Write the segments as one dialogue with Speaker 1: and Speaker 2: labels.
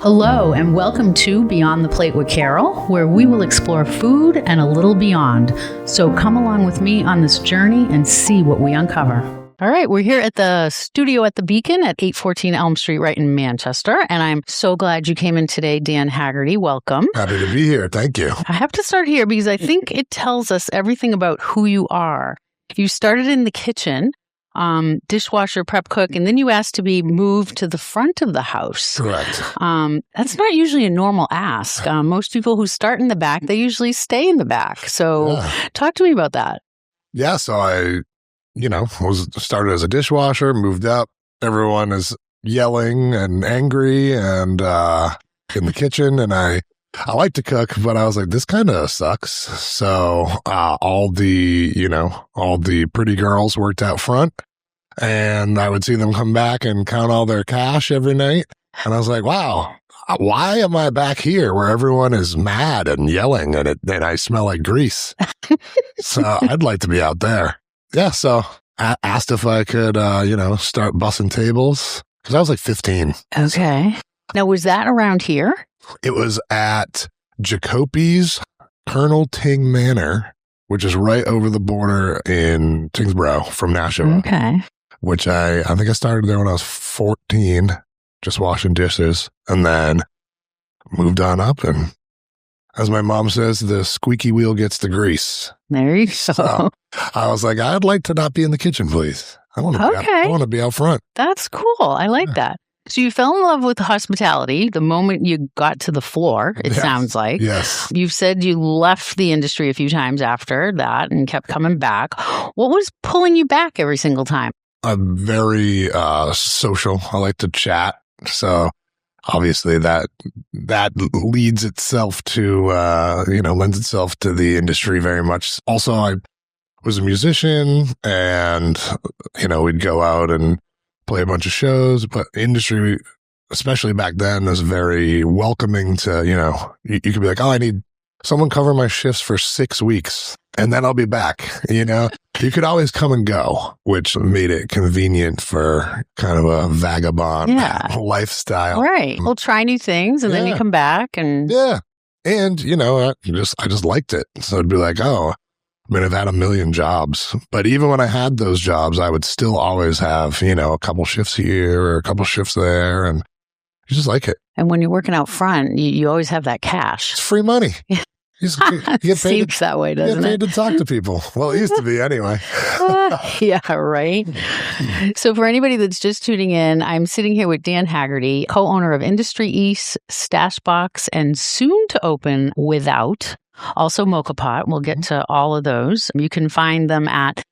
Speaker 1: Hello and welcome to Beyond the Plate with Carol, where we will explore food and a little beyond. So come along with me on this journey and see what we uncover. All right, we're here at the studio at the Beacon at 814 Elm Street right in Manchester, and I'm so glad you came in today, Dan Haggerty. Welcome.
Speaker 2: Happy to be here. Thank you.
Speaker 1: I have to start here because I think it tells us everything about who you are. You started in the kitchen, dishwasher, prep cook, and then you asked to be moved to the front of the house.
Speaker 2: Correct.
Speaker 1: That's not usually a normal ask. Most people who start in the back, they usually stay in the back. So talk to me about that.
Speaker 2: Yeah, so I started as a dishwasher, moved up. Everyone is yelling and angry and in the kitchen, and I like to cook, but I was like, this kind of sucks. So all the pretty girls worked out front, and I would see them come back and count all their cash every night. And I was like, wow, why am I back here where everyone is mad and yelling and I smell like grease? So I'd like to be out there. Yeah, so I asked if I could, start bussing tables because I was like 15.
Speaker 1: Okay. Now, was that around here?
Speaker 2: It was at Jacopi's Colonel Ting Manor, which is right over the border in Tingsboro from Nashua.
Speaker 1: Okay.
Speaker 2: Which I think I started there when I was 14, just washing dishes, and then moved on up. And as my mom says, the squeaky wheel gets the grease.
Speaker 1: There you go.
Speaker 2: So I was like, I'd like to not be in the kitchen, please. I want to be out front.
Speaker 1: That's cool. I like that. So you fell in love with hospitality the moment you got to the floor, it sounds like.
Speaker 2: Yes.
Speaker 1: You've said you left the industry a few times after that and kept coming back. What was pulling you back every single time?
Speaker 2: I'm very social. I like to chat. So obviously that leads itself to, lends itself to the industry very much. Also, I was a musician and, we'd go out and play a bunch of shows, but industry, especially back then, is very welcoming to, you could be like, oh, I need someone cover my shifts for 6 weeks and then I'll be back. You could always come and go, which made it convenient for kind of a vagabond lifestyle.
Speaker 1: Right. Well, try new things and then you come back and.
Speaker 2: Yeah. And, I just liked it. So it'd be like, oh, I've had a million jobs, but even when I had those jobs, I would still always have, a couple shifts here or a couple shifts there, and you just like it.
Speaker 1: And when you're working out front, you always have that cash.
Speaker 2: It's free money. You get paid
Speaker 1: seems that way, doesn't it?
Speaker 2: You get paid to talk to people. Well, it used to be anyway.
Speaker 1: Yeah, right. So for anybody that's just tuning in, I'm sitting here with Dan Haggerty, co-owner of Industry East, Stashbox, and soon to open Without. Also Moka Pot. We'll get to all of those. You can find them at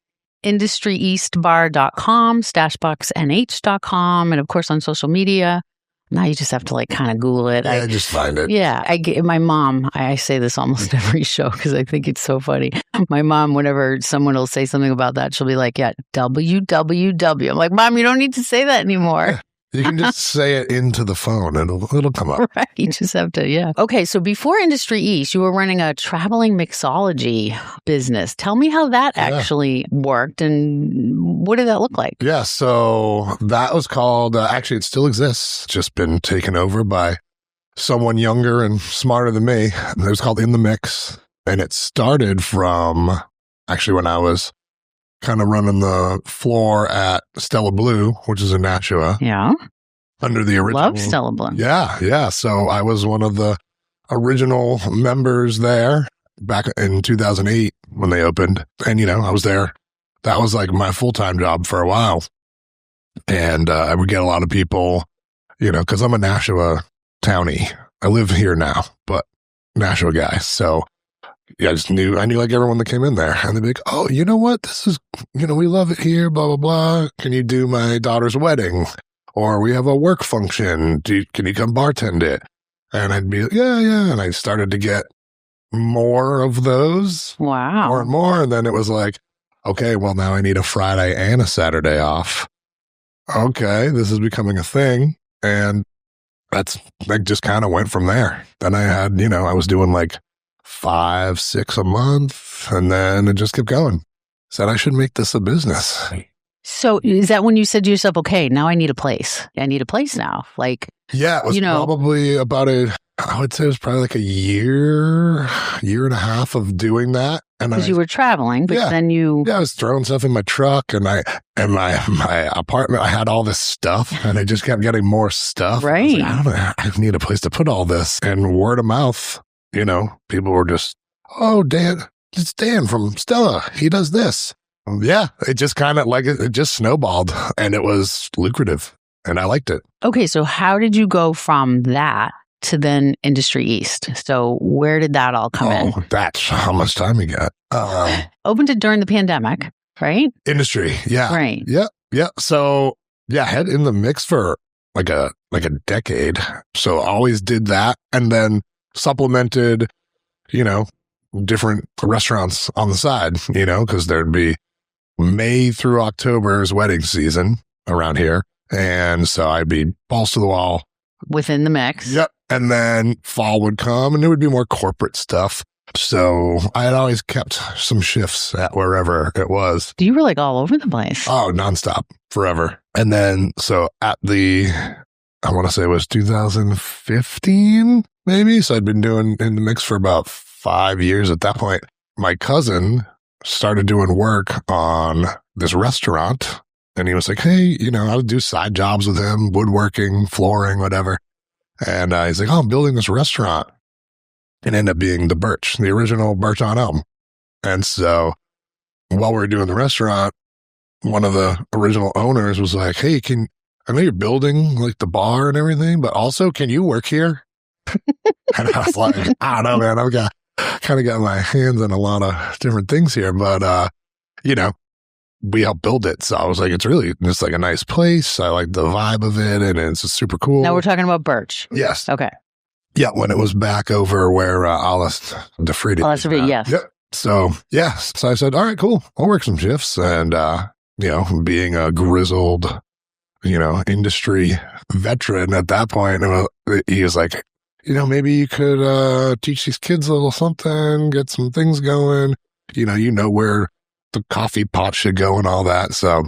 Speaker 1: industryeastbar.com, stashboxnh.com, and of course on social media. Now you just have to kind of Google it.
Speaker 2: Yeah, just find it.
Speaker 1: Yeah. My mom, I say this almost every show because I think it's so funny. My mom, whenever someone will say something about that, she'll be like, yeah, www. I'm like, Mom, you don't need to say that anymore.
Speaker 2: You can just say it into the phone and it'll come up.
Speaker 1: Right. You just have to, Okay. So before Industry East, you were running a traveling mixology business. Tell me how that actually worked and what did that look like?
Speaker 2: Yeah. So that was called, actually it still exists, just been taken over by someone younger and smarter than me. It was called In the Mix. And it started from actually when I was kind of running the floor at Stella Blue, which is in Nashua.
Speaker 1: Yeah.
Speaker 2: Under the original.
Speaker 1: Love Stella Blue.
Speaker 2: Yeah. So I was one of the original members there back in 2008 when they opened. And, I was there. That was like my full-time job for a while. And I would get a lot of people, because I'm a Nashua townie. I live here now, but Nashua guy. So I knew like everyone that came in there, and they'd be like, oh, you know what? This is, we love it here, blah, blah, blah. Can you do my daughter's wedding? Or we have a work function. Can you come bartend it? And I'd be like, yeah. And I started to get more of those.
Speaker 1: Wow.
Speaker 2: More and more. And then it was like, okay, well, now I need a Friday and a Saturday off. Okay, this is becoming a thing. And that just kind of went from there. Then I had, I was doing like 5, 6 a month, and then it just kept going. Said I should make this a business.
Speaker 1: So is that when you said to yourself, okay, now I need a place. I need a place now. Like,
Speaker 2: Yeah, it was probably about I would say it was probably like a year and a half of doing that. And
Speaker 1: because you were traveling, but then
Speaker 2: I was throwing stuff in my truck and my apartment, I had all this stuff and I just kept getting more stuff.
Speaker 1: Right.
Speaker 2: I need a place to put all this. And word of mouth, people were just, oh, Dan, it's Dan from Stella. He does this. Yeah. It just kind of it just snowballed and it was lucrative and I liked it.
Speaker 1: Okay. So how did you go from that to then Industry East? So where did that all come in?
Speaker 2: That's how much time you got.
Speaker 1: Opened it during the pandemic, right?
Speaker 2: Industry, yeah.
Speaker 1: Right.
Speaker 2: Yeah. So I had in the mix for like a decade. So always did that and then supplemented, different restaurants on the side, because there'd be May through October's wedding season around here. And so I'd be balls to the wall.
Speaker 1: Within the mix.
Speaker 2: Yep. And then fall would come and it would be more corporate stuff. So I had always kept some shifts at wherever it was.
Speaker 1: You were like all over the place.
Speaker 2: Oh, nonstop, forever. And then, so I want to say it was 2015, maybe. So I'd been doing in the mix for about 5 years at that point. My cousin started doing work on this restaurant. And he was like, hey, I would do side jobs with him, woodworking, flooring, whatever. And he's like, oh, I'm building this restaurant. It ended up being the Birch, the original Birch on Elm. And so while we were doing the restaurant, one of the original owners was like, hey, I know you're building like the bar and everything, but also can you work here? And I was like, I don't know, man. I've kind of got my hands in a lot of different things here, but, we helped build it. So I was like, it's really just like a nice place. I like the vibe of it and it's super cool.
Speaker 1: Now we're talking about Birch.
Speaker 2: Yes.
Speaker 1: Okay.
Speaker 2: Yeah. When it was back over where Alice DeFriede.
Speaker 1: Alice DeFriede, yes.
Speaker 2: Yep. So, So I said, all right, cool. I'll work some shifts. And, being a grizzled, industry veteran at that point, he was like, maybe you could teach these kids a little something, get some things going, where the coffee pot should go and all that. So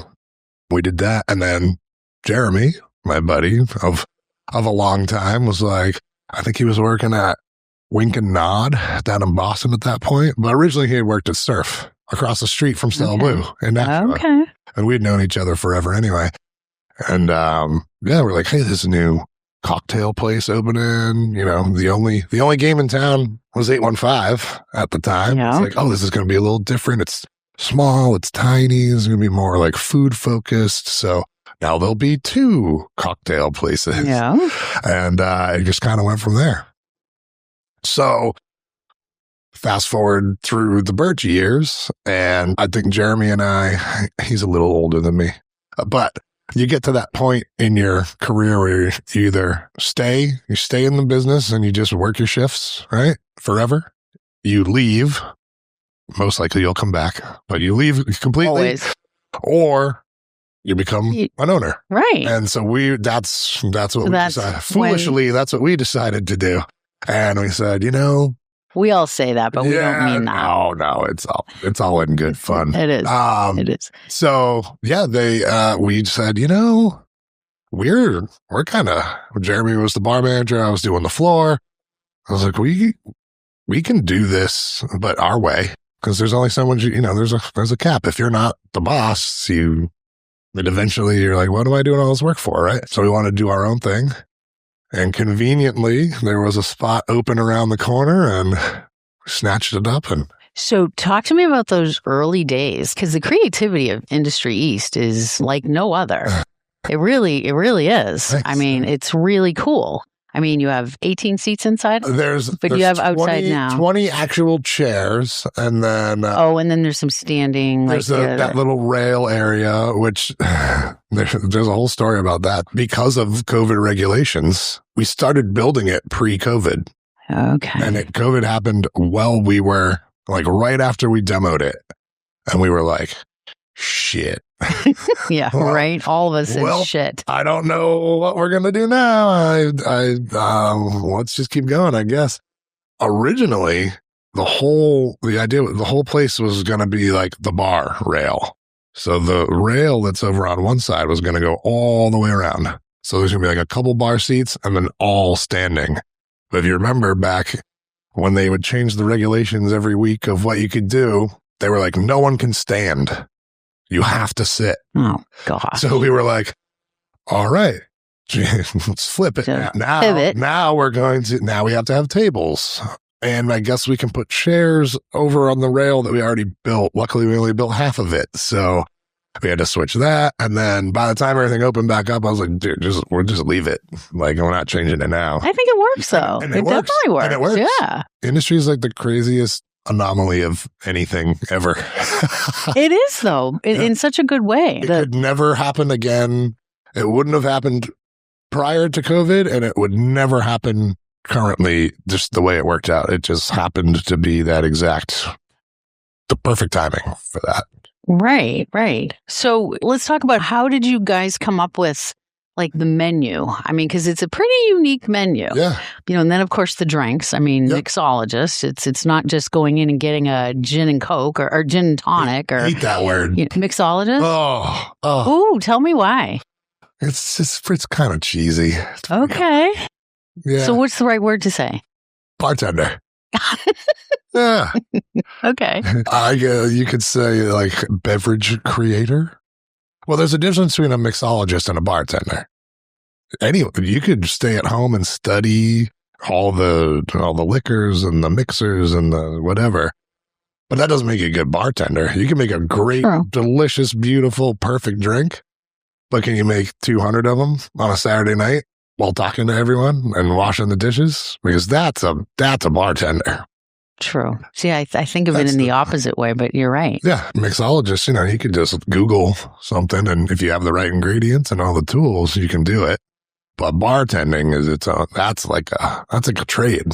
Speaker 2: we did that. And then Jeremy, my buddy of a long time, was like, I think he was working at Wink and Nod down in Boston at that point. But originally he had worked at Surf across the street from Stella Blue in Nashville.
Speaker 1: Okay.
Speaker 2: And we'd known each other forever anyway. And we're like, hey, this new cocktail place opening. The only game in town was 815 at the time.
Speaker 1: Yeah.
Speaker 2: It's like, oh, this is going to be a little different. It's small, it's tiny, it's going to be more like food focused. So now there'll be 2 cocktail places.
Speaker 1: Yeah.
Speaker 2: And it just kind of went from there. So fast forward through the Birch years, and I think Jeremy and he's a little older than me, but you get to that point in your career where you either stay in the business and you just work your shifts, right? Forever. You leave. Most likely you'll come back, but you leave completely.
Speaker 1: Always.
Speaker 2: Or you become an owner.
Speaker 1: Right.
Speaker 2: And so that's what we decided. Foolishly, that's what we decided to do. And we said,
Speaker 1: we all say that, but we don't mean that.
Speaker 2: No, it's all in good fun.
Speaker 1: It is. It is.
Speaker 2: So we said, we're kind of, Jeremy was the bar manager. I was doing the floor. I was like, we can do this, but our way. Because there's only so much, there's a cap. If you're not the boss, eventually you're like, what am I doing all this work for, right? So we wanted to do our own thing. And conveniently, there was a spot open around the corner and snatched it up. And
Speaker 1: so talk to me about those early days, because the creativity of Industry East is like no other. It really is.
Speaker 2: Thanks.
Speaker 1: I mean, it's really cool. I mean, you have 18 seats inside, but you have
Speaker 2: 20,
Speaker 1: outside now
Speaker 2: 20 actual chairs, and then
Speaker 1: and then there's some standing.
Speaker 2: There's that little rail area, which there's a whole story about that. Because of COVID regulations, we started building it pre-COVID.
Speaker 1: Okay,
Speaker 2: and COVID happened while we were like right after we demoed it, and we were like, shit.
Speaker 1: Yeah, well, right. All of us said shit.
Speaker 2: I don't know what we're gonna do now. Let's just keep going, I guess. Originally, the whole place was gonna be like the bar rail. So the rail that's over on one side was gonna go all the way around. So there's going to be like a couple bar seats and then all standing. But if you remember back when they would change the regulations every week of what you could do, they were like, no one can stand. You have to sit.
Speaker 1: Oh, God.
Speaker 2: So we were like, all right, let's flip it. Now we have to have tables. And I guess we can put chairs over on the rail that we already built. Luckily, we only built half of it. So we had to switch that. And then by the time everything opened back up, I was like, dude, we'll just leave it. Like, we're not changing it now.
Speaker 1: I think it works, though.
Speaker 2: And
Speaker 1: it definitely works.
Speaker 2: And it works.
Speaker 1: Yeah.
Speaker 2: Industry is like the craziest anomaly of anything ever.
Speaker 1: It is, though, in such a good way.
Speaker 2: It could never happen again. It wouldn't have happened prior to COVID, and it would never happen currently, just the way it worked out. It just happened to be the perfect timing for that.
Speaker 1: Right. So let's talk about, how did you guys come up with like the menu? I mean, because it's a pretty unique menu.
Speaker 2: Yeah.
Speaker 1: And then of course the drinks. I mean, mixologist. It's not just going in and getting a gin and Coke or gin and tonic or
Speaker 2: hate that word.
Speaker 1: Mixologist.
Speaker 2: Oh.
Speaker 1: Ooh, tell me why.
Speaker 2: It's kind of cheesy.
Speaker 1: Okay.
Speaker 2: Yeah.
Speaker 1: So what's the right word to say?
Speaker 2: Bartender. Yeah.
Speaker 1: Okay.
Speaker 2: You could say like beverage creator. Well, there's a difference between a mixologist and a bartender. Anyway, you could stay at home and study all the liquors and the mixers and the whatever, but that doesn't make you a good bartender. You can make a great, delicious, beautiful, perfect drink, but can you make 200 of them on a Saturday night while talking to everyone and washing the dishes? Because that's a bartender.
Speaker 1: True. See, I think of it in the opposite way, but you're right.
Speaker 2: Yeah. Mixologist, you could just Google something, and if you have the right ingredients and all the tools, you can do it. But bartending is its own, that's like a trade,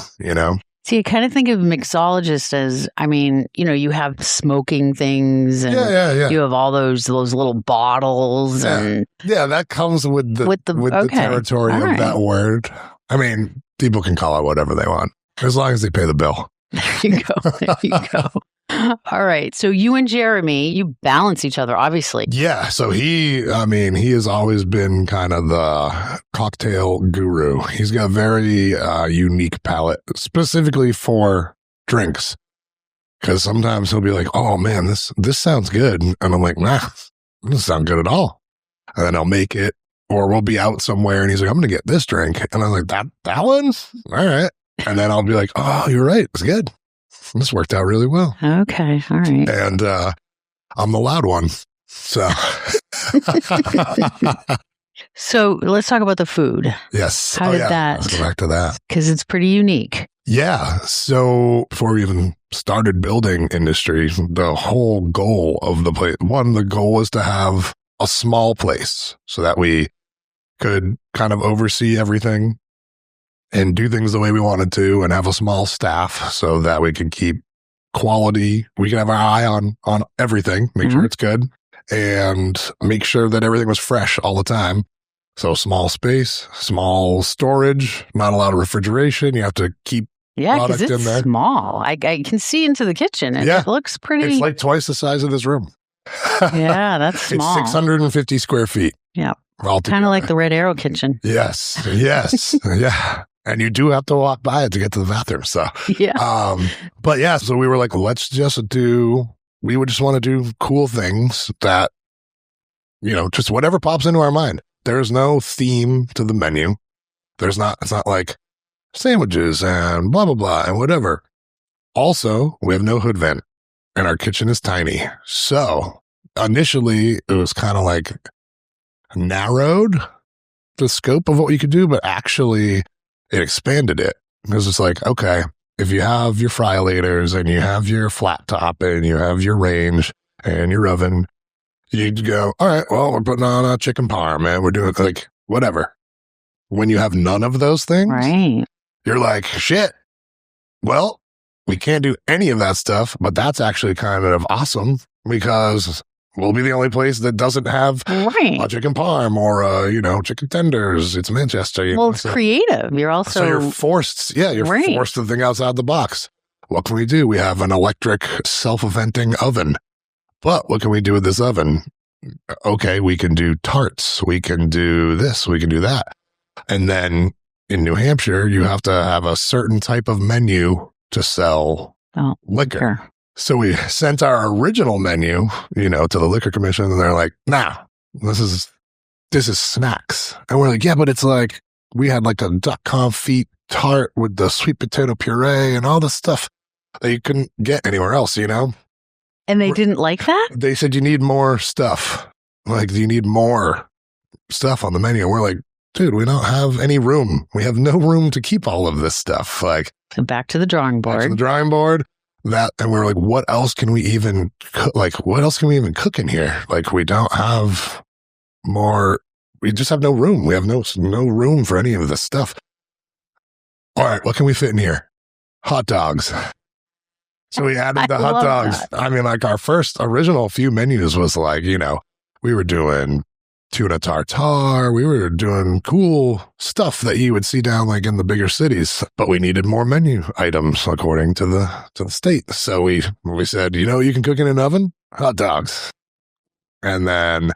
Speaker 2: See, I kind of think of mixologist as, you have smoking things and you have all those little bottles and that comes with the territory of that word. I mean, people can call it whatever they want as long as they pay the bill.
Speaker 1: There you go. All right. So you and Jeremy, you balance each other, obviously.
Speaker 2: Yeah. So he has always been kind of the cocktail guru. He's got a very unique palate, specifically for drinks. Because sometimes he'll be like, oh man, this sounds good. And I'm like, nah, it doesn't sound good at all. And then I'll make it, or we'll be out somewhere and he's like, I'm going to get this drink. And I'm like, that one? All right. And then I'll be like, oh, you're right. It's good. This worked out really well. Okay. All right. And I'm the loud one. So. So let's talk about the food. Yes. How did that? Let's go back to that. Because it's pretty unique. Yeah. So before we even started building Industry, the whole goal of the place, the goal was to have a small place so that we could kind of oversee everything and do things the way we wanted to, and have a small staff so that we could keep quality. We could have our eye on everything, make sure it's good, and make sure that everything was fresh all the time. So small space, small storage, not a lot of refrigeration. You have to keep product in there. Yeah, because it's small. I can see into the kitchen. And it looks pretty. It's like twice the size of this room. Yeah, that's small. It's 650 square feet. Yeah. Kind of like the Red Arrow kitchen. Yes. Yeah. And you do have to walk by it to get to the bathroom. So, but yeah, so we were like, we would just want to do cool things that, just whatever pops into our mind. There's no theme to the menu. It's not like sandwiches and blah, blah, blah and whatever. Also, we have no hood vent and our kitchen is tiny. So initially it was kind of like narrowed the scope of what you could do, but actually it expanded it, because it's like, okay, if you have your fryolators and you have your flat top and you have your range and your oven, you go, all right, well, we're putting on a chicken parm and we're doing like whatever. When you have none of those things, you're like, shit, well, we can't do any of that stuff, but that's actually kind of awesome because we'll be the only place that doesn't have a chicken parm or, chicken tenders. It's Manchester. Well, it's creative. You're also... So you're forced. Yeah, you're forced to think outside the box. What can we do? We have an electric self-venting oven. But what can we do with this oven? okay, we can do tarts. We can do this. We can do that. And then in New Hampshire, you have to have a certain type of menu to sell liquor. So we sent our original menu, to the Liquor Commission, and they're like, nah, this is snacks. And we're like, yeah, but it's like, we had like a duck confit tart with the sweet potato puree and all the stuff that you couldn't get anywhere else,
Speaker 1: And they didn't like that?
Speaker 2: They said, you need more stuff. Like, you need more stuff on the menu. We're like, dude, we don't have any room. We have no room to keep all of this stuff. Like,
Speaker 1: so back to the drawing board.
Speaker 2: And we're like, what else can we even cook? Like, what else can we even cook in here? Like, we don't have more. We just have no room. We have no room for any of this stuff. All right, what can we fit in here? Hot dogs. So we added the hot dogs. That. I mean, like our first original few menus was like, we were doing tuna tartare. We were doing cool stuff that you would see down like in the bigger cities, but we needed more menu items according to the state. So we said, you can cook in an oven? Hot dogs. And then,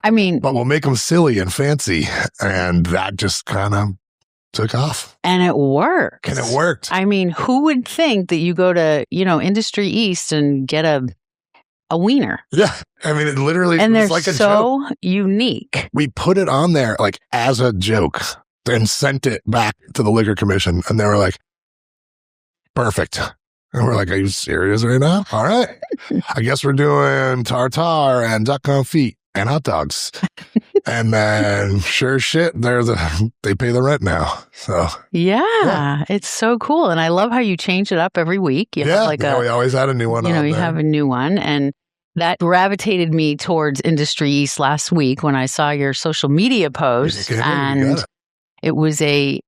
Speaker 2: but we'll make them silly and fancy. And that just kind of took off.
Speaker 1: And it worked.
Speaker 2: I
Speaker 1: mean, who would think that you go to, Industry East and get a wiener?
Speaker 2: Yeah. I mean, it literally
Speaker 1: and
Speaker 2: was like a joke.
Speaker 1: So unique.
Speaker 2: We put it on there like as a joke and sent it back to the Liquor Commission. And they were like, perfect. And we're like, are you serious right now? All right. I guess we're doing tartare and duck confit and hot dogs. And then sure shit, they pay the rent now. So
Speaker 1: yeah, it's so cool. And I love how you change it up every week. You have
Speaker 2: we always had a new one.
Speaker 1: You have a new one. And that gravitated me towards Industry East last week when I saw your social media post. And it was a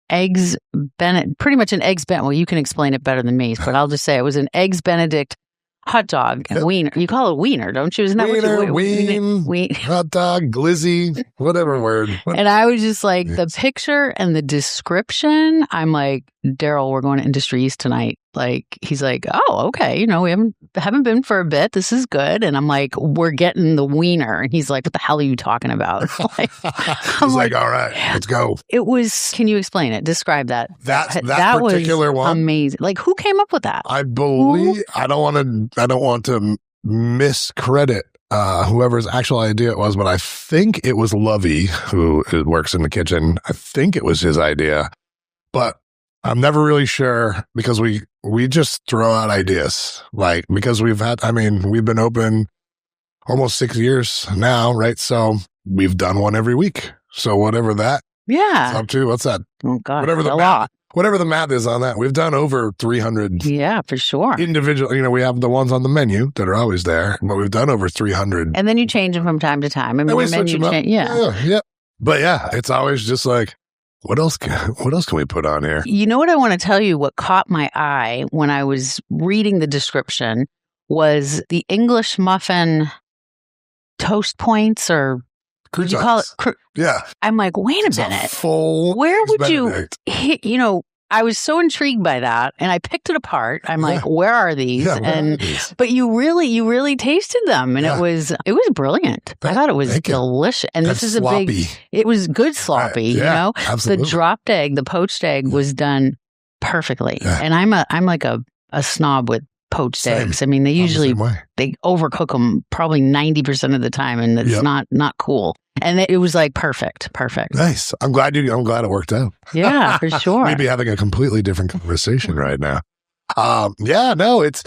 Speaker 1: eggs Benedict, pretty much an eggs Benedict. Well, you can explain it better than me, but I'll just say it was an eggs Benedict hot dog and wiener. You call it wiener, don't you? Isn't that
Speaker 2: wien, hot dog, glizzy, whatever word.
Speaker 1: And I was just like, the picture and the description, I'm like, Daryl, we're going to Industry East tonight. Like, he's like, oh, okay. We haven't been for a bit. This is good. And I'm like, we're getting the wiener. And he's like, what the hell are you talking about?
Speaker 2: I'm like, all right, let's go.
Speaker 1: It was, can you explain it? Describe that.
Speaker 2: That particular
Speaker 1: was
Speaker 2: one.
Speaker 1: Amazing. Like, who came up with that?
Speaker 2: I believe, I don't want to miscredit whoever's actual idea it was, but I think it was Lovey, who works in the kitchen. I think it was his idea, but I'm never really sure because we just throw out ideas, like, because we've been open almost 6 years now, right? So we've done one every week. So whatever that is up to, what's that?
Speaker 1: Oh God,
Speaker 2: whatever the math is on that, we've done over 300.
Speaker 1: Yeah, for sure.
Speaker 2: Individual, we have the ones on the menu that are always there, but we've done over 300.
Speaker 1: And then you change them from time to time. I mean,
Speaker 2: we switch them up. Yeah. But yeah, it's always just like, what else can we put on here?
Speaker 1: You know what I want to tell you? What caught my eye when I was reading the description was the English muffin toast points, or could you call it?
Speaker 2: Yeah.
Speaker 1: I'm like, wait a minute.
Speaker 2: Full.
Speaker 1: Where would
Speaker 2: Benedict.
Speaker 1: you hit? I was so intrigued by that, and I picked it apart. I'm like, where are these? But you really tasted them, and it was brilliant. I thought it was delicious. And this is
Speaker 2: sloppy.
Speaker 1: It was good sloppy,
Speaker 2: Absolutely.
Speaker 1: The dropped egg, the poached egg was done perfectly. Yeah. And I'm like a snob with poached eggs. I mean, they usually they overcook them probably 90% of the time, and it's not cool. And it was like perfect.
Speaker 2: Nice. I'm glad it worked out.
Speaker 1: Yeah, for sure.
Speaker 2: We'd be having a completely different conversation right now. It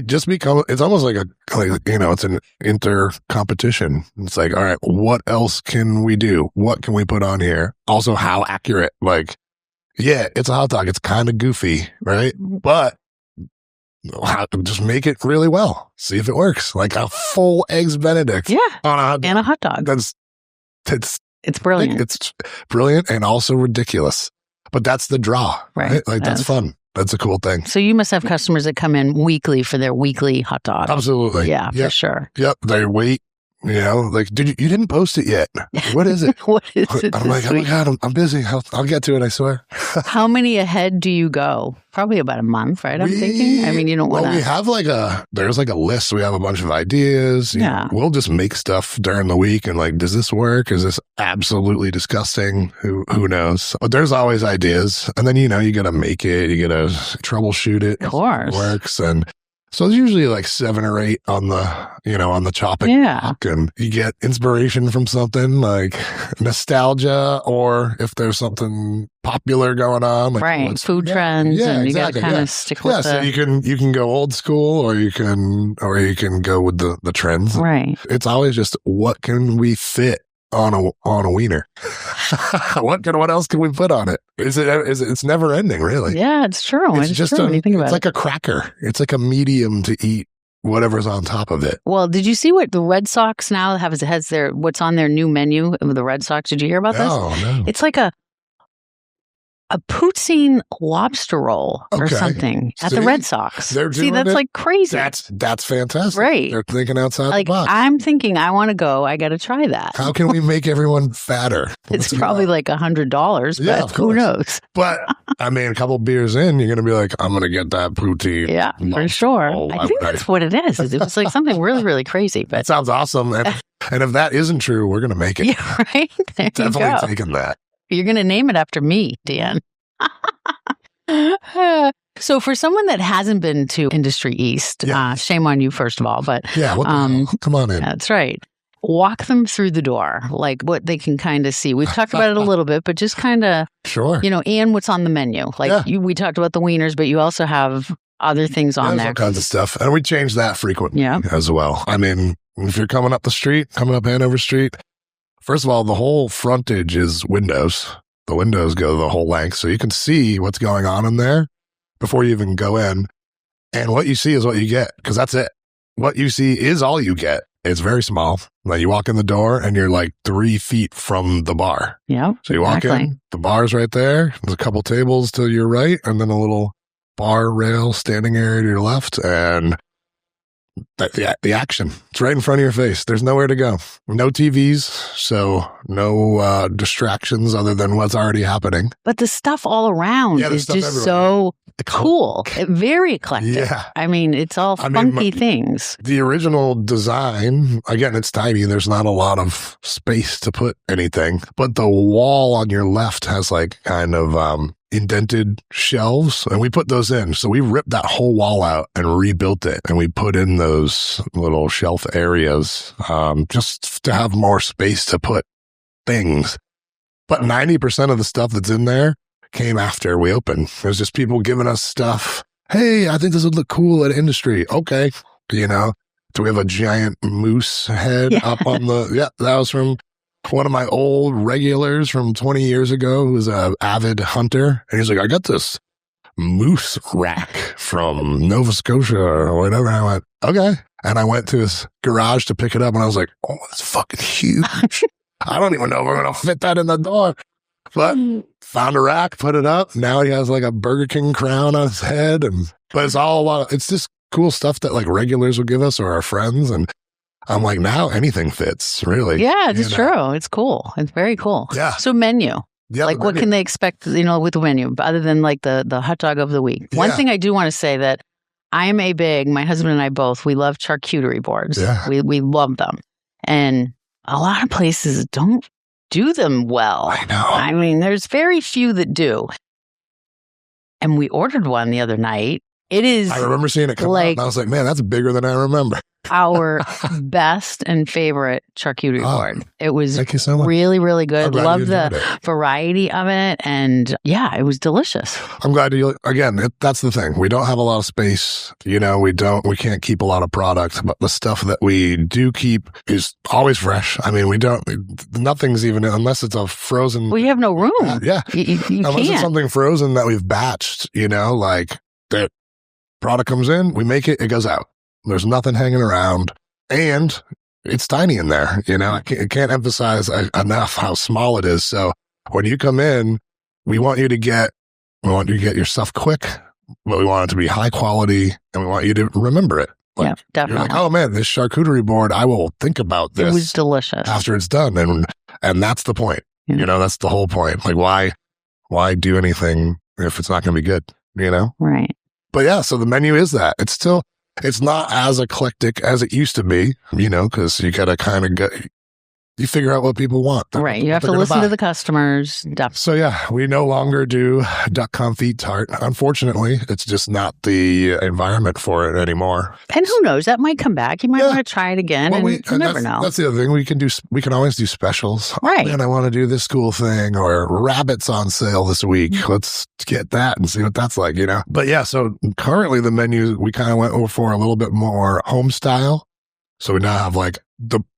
Speaker 2: just becomes, it's almost like it's an inter-competition. It's like, all right, what else can we do? What can we put on here? Also, how accurate? Like, yeah, it's a hot dog. It's kind of goofy, right? But just make it really well. See if it works. Like a full eggs Benedict.
Speaker 1: Yeah. And a hot dog. It's brilliant.
Speaker 2: It's brilliant and also ridiculous. But that's the draw, right? Like, that's fun. That's a cool thing.
Speaker 1: So you must have customers that come in weekly for their weekly hot dog.
Speaker 2: Absolutely.
Speaker 1: Yeah, for sure.
Speaker 2: Yep. They wait Like, you didn't post it yet. What is it?
Speaker 1: What is it?
Speaker 2: I'm like, oh my God, I'm busy. I'll get to it, I swear.
Speaker 1: How many ahead do you go? Probably about a month, right? I'm thinking. I mean, you don't want to.
Speaker 2: Well, we have there's like a list. We have a bunch of ideas.
Speaker 1: Yeah.
Speaker 2: We'll just make stuff during the week and like, does this work? Is this absolutely disgusting? Who knows? But there's always ideas. And then, you got to make it. You got to troubleshoot it.
Speaker 1: Of course.
Speaker 2: It works. And so it's usually like 7 or 8 on the chopping block, and you get inspiration from something like nostalgia, or if there's something popular going on, like
Speaker 1: food trends, and you got to kind of stick with
Speaker 2: so you can go old school, or you can go with the trends.
Speaker 1: Right.
Speaker 2: It's always just, what can we fit on a wiener? What else can we put on it? It's never ending, really.
Speaker 1: Yeah, it's true. It's just true when you think about it.
Speaker 2: It's like a cracker. It's like a medium to eat whatever's on top of it.
Speaker 1: Well, did you see what the Red Sox now has what's on their new menu of the Red Sox? Did you hear about this?
Speaker 2: No.
Speaker 1: It's like a poutine lobster roll or something at the Red Sox. That's like crazy.
Speaker 2: That's fantastic.
Speaker 1: Right.
Speaker 2: They're thinking outside the box.
Speaker 1: I'm thinking, I want to go. I got to try that.
Speaker 2: How can we make everyone fatter?
Speaker 1: It's probably like $100, but who knows?
Speaker 2: But I mean, a couple beers in, you're going to be like, I'm going to get that poutine.
Speaker 1: Yeah, for sure. I think that's what it is. It was like something really, really crazy. But
Speaker 2: that sounds awesome. And if that isn't true, we're going to make it.
Speaker 1: Yeah, right? There
Speaker 2: Definitely taking that.
Speaker 1: You're going to name it after me, Dan. So for someone that hasn't been to Industry East, shame on you, first of all. But
Speaker 2: come on in.
Speaker 1: That's right. Walk them through the door, like what they can kind of see. We've talked about it a little bit, but just kind of, and what's on the menu. Like we talked about the wieners, but you also have other things on there.
Speaker 2: All kinds of stuff. And we change that frequently as well. I mean, if you're coming up Hanover Street, first of all, the whole frontage is windows. The windows go the whole length, so you can see what's going on in there before you even go in. And what you see is what you get, because that's it. What you see is all you get. It's very small. Like, you walk in the door and you're like 3 feet from the bar.
Speaker 1: Yeah.
Speaker 2: So you walk in, the bar's right there. There's a couple tables to your right, and then a little bar rail standing area to your left, and the action. It's right in front of your face. There's nowhere to go. No TVs, so no distractions other than what's already happening.
Speaker 1: But the stuff all around is just everywhere. So cool. Very eclectic. Yeah. I mean, it's all funky things.
Speaker 2: The original design, again, it's tiny. There's not a lot of space to put anything, but the wall on your left has like kind of indented shelves, and we put those in. So we ripped that whole wall out and rebuilt it, and we put in those little shelf areas just to have more space to put things. But 90% of the stuff that's in there came after we opened. It was just people giving us stuff. Hey, I think this would look cool at Industry. Okay. Do we have a giant moose head up on that was from one of my old regulars from 20 years ago, who was an avid hunter. And he's like, I got this moose rack from Nova Scotia or whatever. And I went, okay. And I went to his garage to pick it up, and I was like, oh, it's fucking huge. I don't even know if we're going to fit that in the door. But found a rack, put it up. Now he has like a Burger King crown on his head. But it's just cool stuff that like regulars will give us, or our friends. And I'm like, now anything fits, really.
Speaker 1: Yeah, it's true. It's cool. It's very cool.
Speaker 2: Yeah.
Speaker 1: So menu. Yeah, like, what can they expect, with the menu, other than like the hot dog of the week? Yeah. One thing I do want to say that my husband and I both, we love charcuterie boards. Yeah. We love them. And a lot of places don't do them well.
Speaker 2: I know.
Speaker 1: I mean, there's very few that do. And we ordered one the other night. I remember seeing it come out, and I was like, man, that's bigger than I remember. Our best and favorite charcuterie board. It was
Speaker 2: so
Speaker 1: really, really good. Love the variety of it. And it was delicious.
Speaker 2: I'm glad that's the thing. We don't have a lot of space. We can't keep a lot of product, but the stuff that we do keep is always fresh. I mean, nothing's even, unless it's a frozen.
Speaker 1: Well, you have no room.
Speaker 2: Yeah.
Speaker 1: You
Speaker 2: unless
Speaker 1: can't.
Speaker 2: It's something frozen that we've batched, like the product comes in, we make it, it goes out. There's nothing hanging around, and it's tiny in there. I can't emphasize enough how small it is. So when you come in, we want you to get your stuff quick, but we want it to be high quality, and we want you to remember it. Like,
Speaker 1: Yeah, definitely.
Speaker 2: You're like, oh man, this charcuterie board, I will think about this.
Speaker 1: It was delicious.
Speaker 2: After it's done. And that's the point.
Speaker 1: Yeah.
Speaker 2: You know, that's the whole point. Like, why do anything if it's not going to be good, you know?
Speaker 1: Right.
Speaker 2: But yeah, so the menu is that. It's not as eclectic as it used to be, you know, because you got to kind of you figure out what people want.
Speaker 1: Right. You have to listen to the customers.
Speaker 2: So yeah, we no longer do duck confit tart. Unfortunately, it's just not the environment for it anymore.
Speaker 1: And who knows? That might come back. You might want to try it again.
Speaker 2: Well,
Speaker 1: you never know.
Speaker 2: That's the other thing. We can always do specials.
Speaker 1: Right.
Speaker 2: Oh, man, I want to do this cool thing, or rabbits on sale this week. Let's get that and see what that's like, you know? But yeah, so currently the menu, we kind of went for a little bit more home style. So we now have like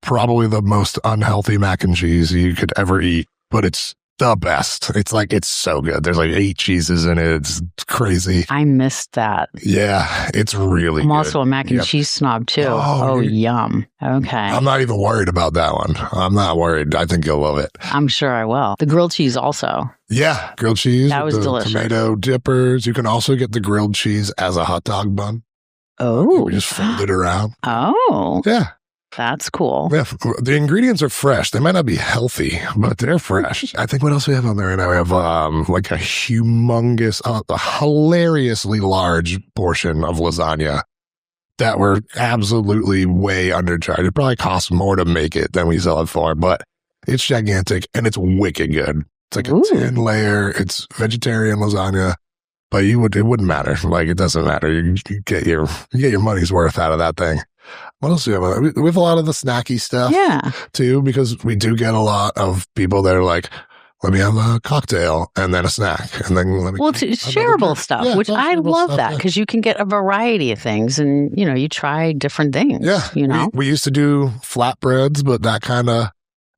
Speaker 2: probably the most unhealthy mac and cheese you could ever eat, but it's the best. It's so good. There's like 8 cheeses in it. It's crazy.
Speaker 1: I missed that.
Speaker 2: Yeah, it's really
Speaker 1: I'm
Speaker 2: good.
Speaker 1: also a mac and cheese snob too. Oh, yum. Okay.
Speaker 2: I'm not even worried about that one. I'm not worried. I think you'll love it.
Speaker 1: I'm sure I will. The grilled cheese also.
Speaker 2: Yeah, grilled cheese.
Speaker 1: That was delicious.
Speaker 2: Tomato dippers. You can also get the grilled cheese as a hot dog bun.
Speaker 1: Oh.
Speaker 2: We just fold it around.
Speaker 1: Oh.
Speaker 2: Yeah.
Speaker 1: That's cool.
Speaker 2: Yeah, the ingredients are fresh. They might not be healthy, but they're fresh. I think what else we have on there right now? We have like a humongous, a hilariously large portion of lasagna that we're absolutely way undercharged. It probably costs more to make it than we sell it for, but it's gigantic and it's wicked good. It's like a 10-layer. It's vegetarian lasagna, but it wouldn't matter. Like, it doesn't matter. You get your money's worth out of that thing. What else do we have? We have a lot of the snacky stuff, too, because we do get a lot of people that are like, let me have a cocktail and then a snack. And then let me.
Speaker 1: Well, it's shareable stuff, which I love that because you can get a variety of things and, you know, you try different things.
Speaker 2: Yeah.
Speaker 1: You know,
Speaker 2: we used to do flatbreads, but that kind of,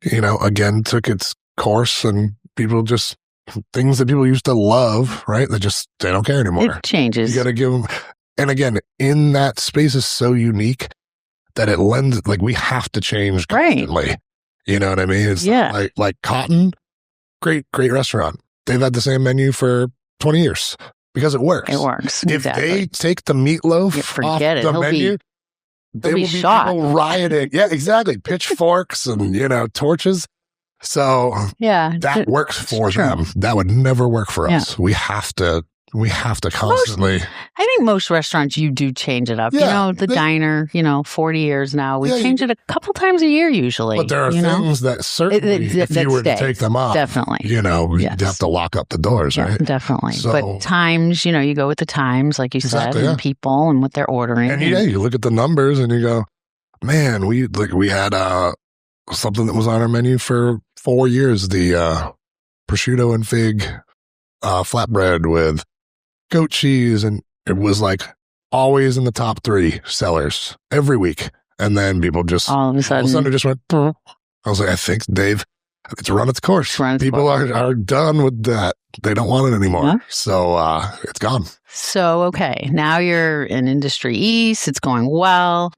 Speaker 2: you know, again, took its course and things that people used to love, right? They don't care anymore.
Speaker 1: It changes.
Speaker 2: You got to give them. And again, in that space is so unique that it lends, like, we have to change constantly. Right. You know what I mean? It's like Cotton, great restaurant. They've had the same menu for 20 years because it works.
Speaker 1: It works.
Speaker 2: If they take the meatloaf off the menu, they will be people rioting. Yeah, exactly. Pitchforks and, you know, torches. So that works for them. That would never work for us. We have to constantly.
Speaker 1: I think most restaurants, you do change it up. You know, the diner, 40 years now, we change it a couple times a year usually.
Speaker 2: But there are things that certainly, if you were to take them off,
Speaker 1: definitely,
Speaker 2: you'd have to lock up the doors, right?
Speaker 1: Definitely. So, but times, you go with the times, like you said, and people and what they're ordering.
Speaker 2: And you look at the numbers and you go, man, we had something that was on our menu for 4 years, the prosciutto and fig flatbread with goat cheese, and it was like always in the top 3 sellers every week. And then people just all of a sudden just went. I was like, I think, Dave, it's run its course. People are done with that. They don't want it anymore. Yeah. So it's gone.
Speaker 1: So, okay, now you're in Industry East. It's going well.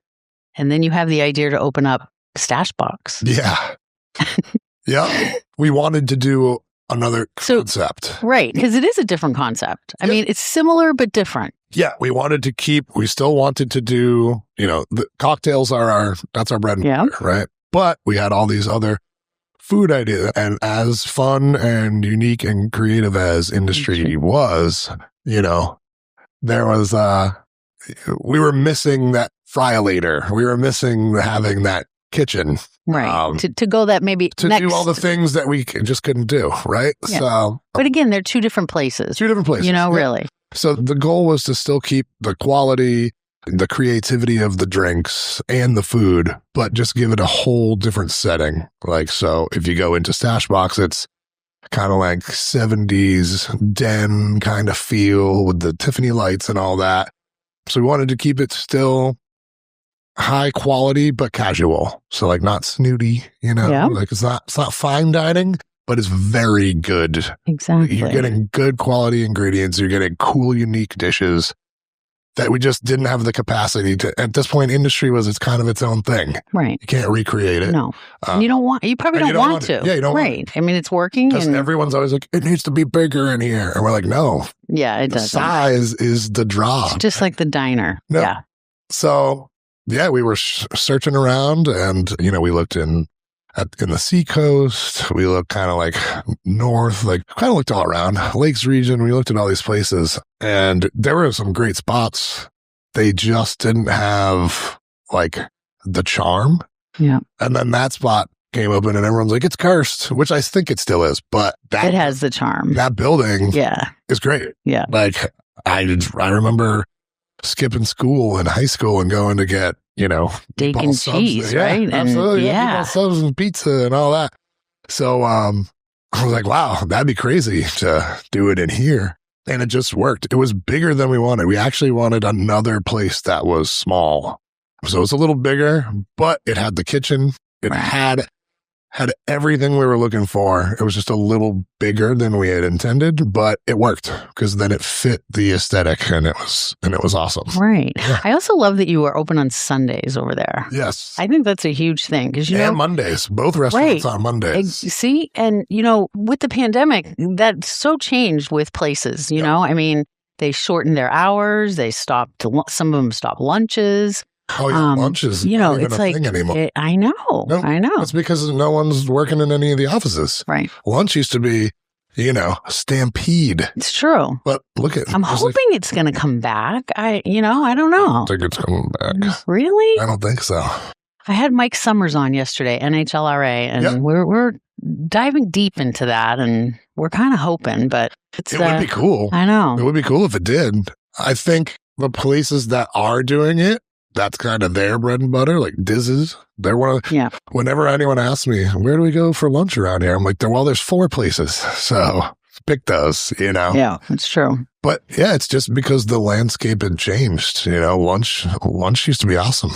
Speaker 1: And then you have the idea to open up Stashbox.
Speaker 2: Yeah. Yeah. We wanted to do another concept.
Speaker 1: Right, because it is a different concept. I mean, it's similar but different.
Speaker 2: Yeah, we still wanted to do, the cocktails that's our bread and butter, right? But we had all these other food ideas. And as fun and unique and creative as Industry was, there was, we were missing that fry-later. We were missing having that kitchen.
Speaker 1: Right. To go that maybe
Speaker 2: to do all the things that we just couldn't do. Right.
Speaker 1: Yeah.
Speaker 2: So,
Speaker 1: but again, they're two different places. Really.
Speaker 2: So the goal was to still keep the quality, the creativity of the drinks and the food, but just give it a whole different setting. Like, so if you go into Stashbox, it's kind of like 70s den kind of feel with the Tiffany lights and all that. So we wanted to keep it still high quality, but casual. So like not snooty, like it's not fine dining, but it's very good.
Speaker 1: Exactly.
Speaker 2: You're getting good quality ingredients. You're getting cool, unique dishes that we just didn't have the capacity to. At this point, Industry was kind of its own thing.
Speaker 1: Right.
Speaker 2: You can't recreate it.
Speaker 1: No. And you probably don't want to.
Speaker 2: Yeah, you don't
Speaker 1: want it. I mean, it's working.
Speaker 2: Because everyone's always like, it needs to be bigger in here. And we're like, no.
Speaker 1: Yeah, it does.
Speaker 2: Size is the draw.
Speaker 1: It's just like the diner.
Speaker 2: No.
Speaker 1: Yeah.
Speaker 2: So yeah, we were searching around, and we looked in the seacoast. We looked kind of like north, like kind of looked all around Lakes region. We looked at all these places, and there were some great spots. They just didn't have like the charm.
Speaker 1: Yeah.
Speaker 2: And then that spot came open, and everyone's like, it's cursed, which I think it still is, but
Speaker 1: it has the charm.
Speaker 2: That building is great.
Speaker 1: Yeah.
Speaker 2: Like I remember skipping school in high school and going to get,
Speaker 1: steak and cheese, right?
Speaker 2: Absolutely.
Speaker 1: Yeah.
Speaker 2: Subs and pizza and all that. So I was like, wow, that'd be crazy to do it in here. And it just worked. It was bigger than we wanted. We actually wanted another place that was small. So it was a little bigger, but it had the kitchen. It had everything we were looking for. It was just a little bigger than we had intended, but it worked because then it fit the aesthetic, and it was awesome.
Speaker 1: Right.
Speaker 2: Yeah.
Speaker 1: I also love that you were open on Sundays over there.
Speaker 2: Yes.
Speaker 1: I think that's a huge thing because
Speaker 2: Mondays, both restaurants on Mondays.
Speaker 1: See, and with the pandemic, that so changed with places. I mean, they shortened their hours. They stopped. Some of them stopped lunches.
Speaker 2: Oh, yeah. Lunch is not even
Speaker 1: it's
Speaker 2: a
Speaker 1: like
Speaker 2: thing anymore.
Speaker 1: I know.
Speaker 2: It's because no one's working in any of the offices.
Speaker 1: Right.
Speaker 2: Lunch used to be, a stampede.
Speaker 1: It's true.
Speaker 2: But look at.
Speaker 1: I'm hoping it's going to come back. I don't know.
Speaker 2: I don't think it's coming back.
Speaker 1: Really?
Speaker 2: I don't think so.
Speaker 1: I had Mike Summers on yesterday, NHLRA, and we're diving deep into that, and we're kind of hoping, but
Speaker 2: it would be cool.
Speaker 1: I know.
Speaker 2: It would be cool if it did. I think the places that are doing it, that's kind of their bread and butter, like Diz's. They're one of, whenever anyone asks me, where do we go for lunch around here? I'm like, there's 4 places. So pick those,
Speaker 1: Yeah, it's true.
Speaker 2: But yeah, it's just because the landscape had changed. Lunch used to be awesome.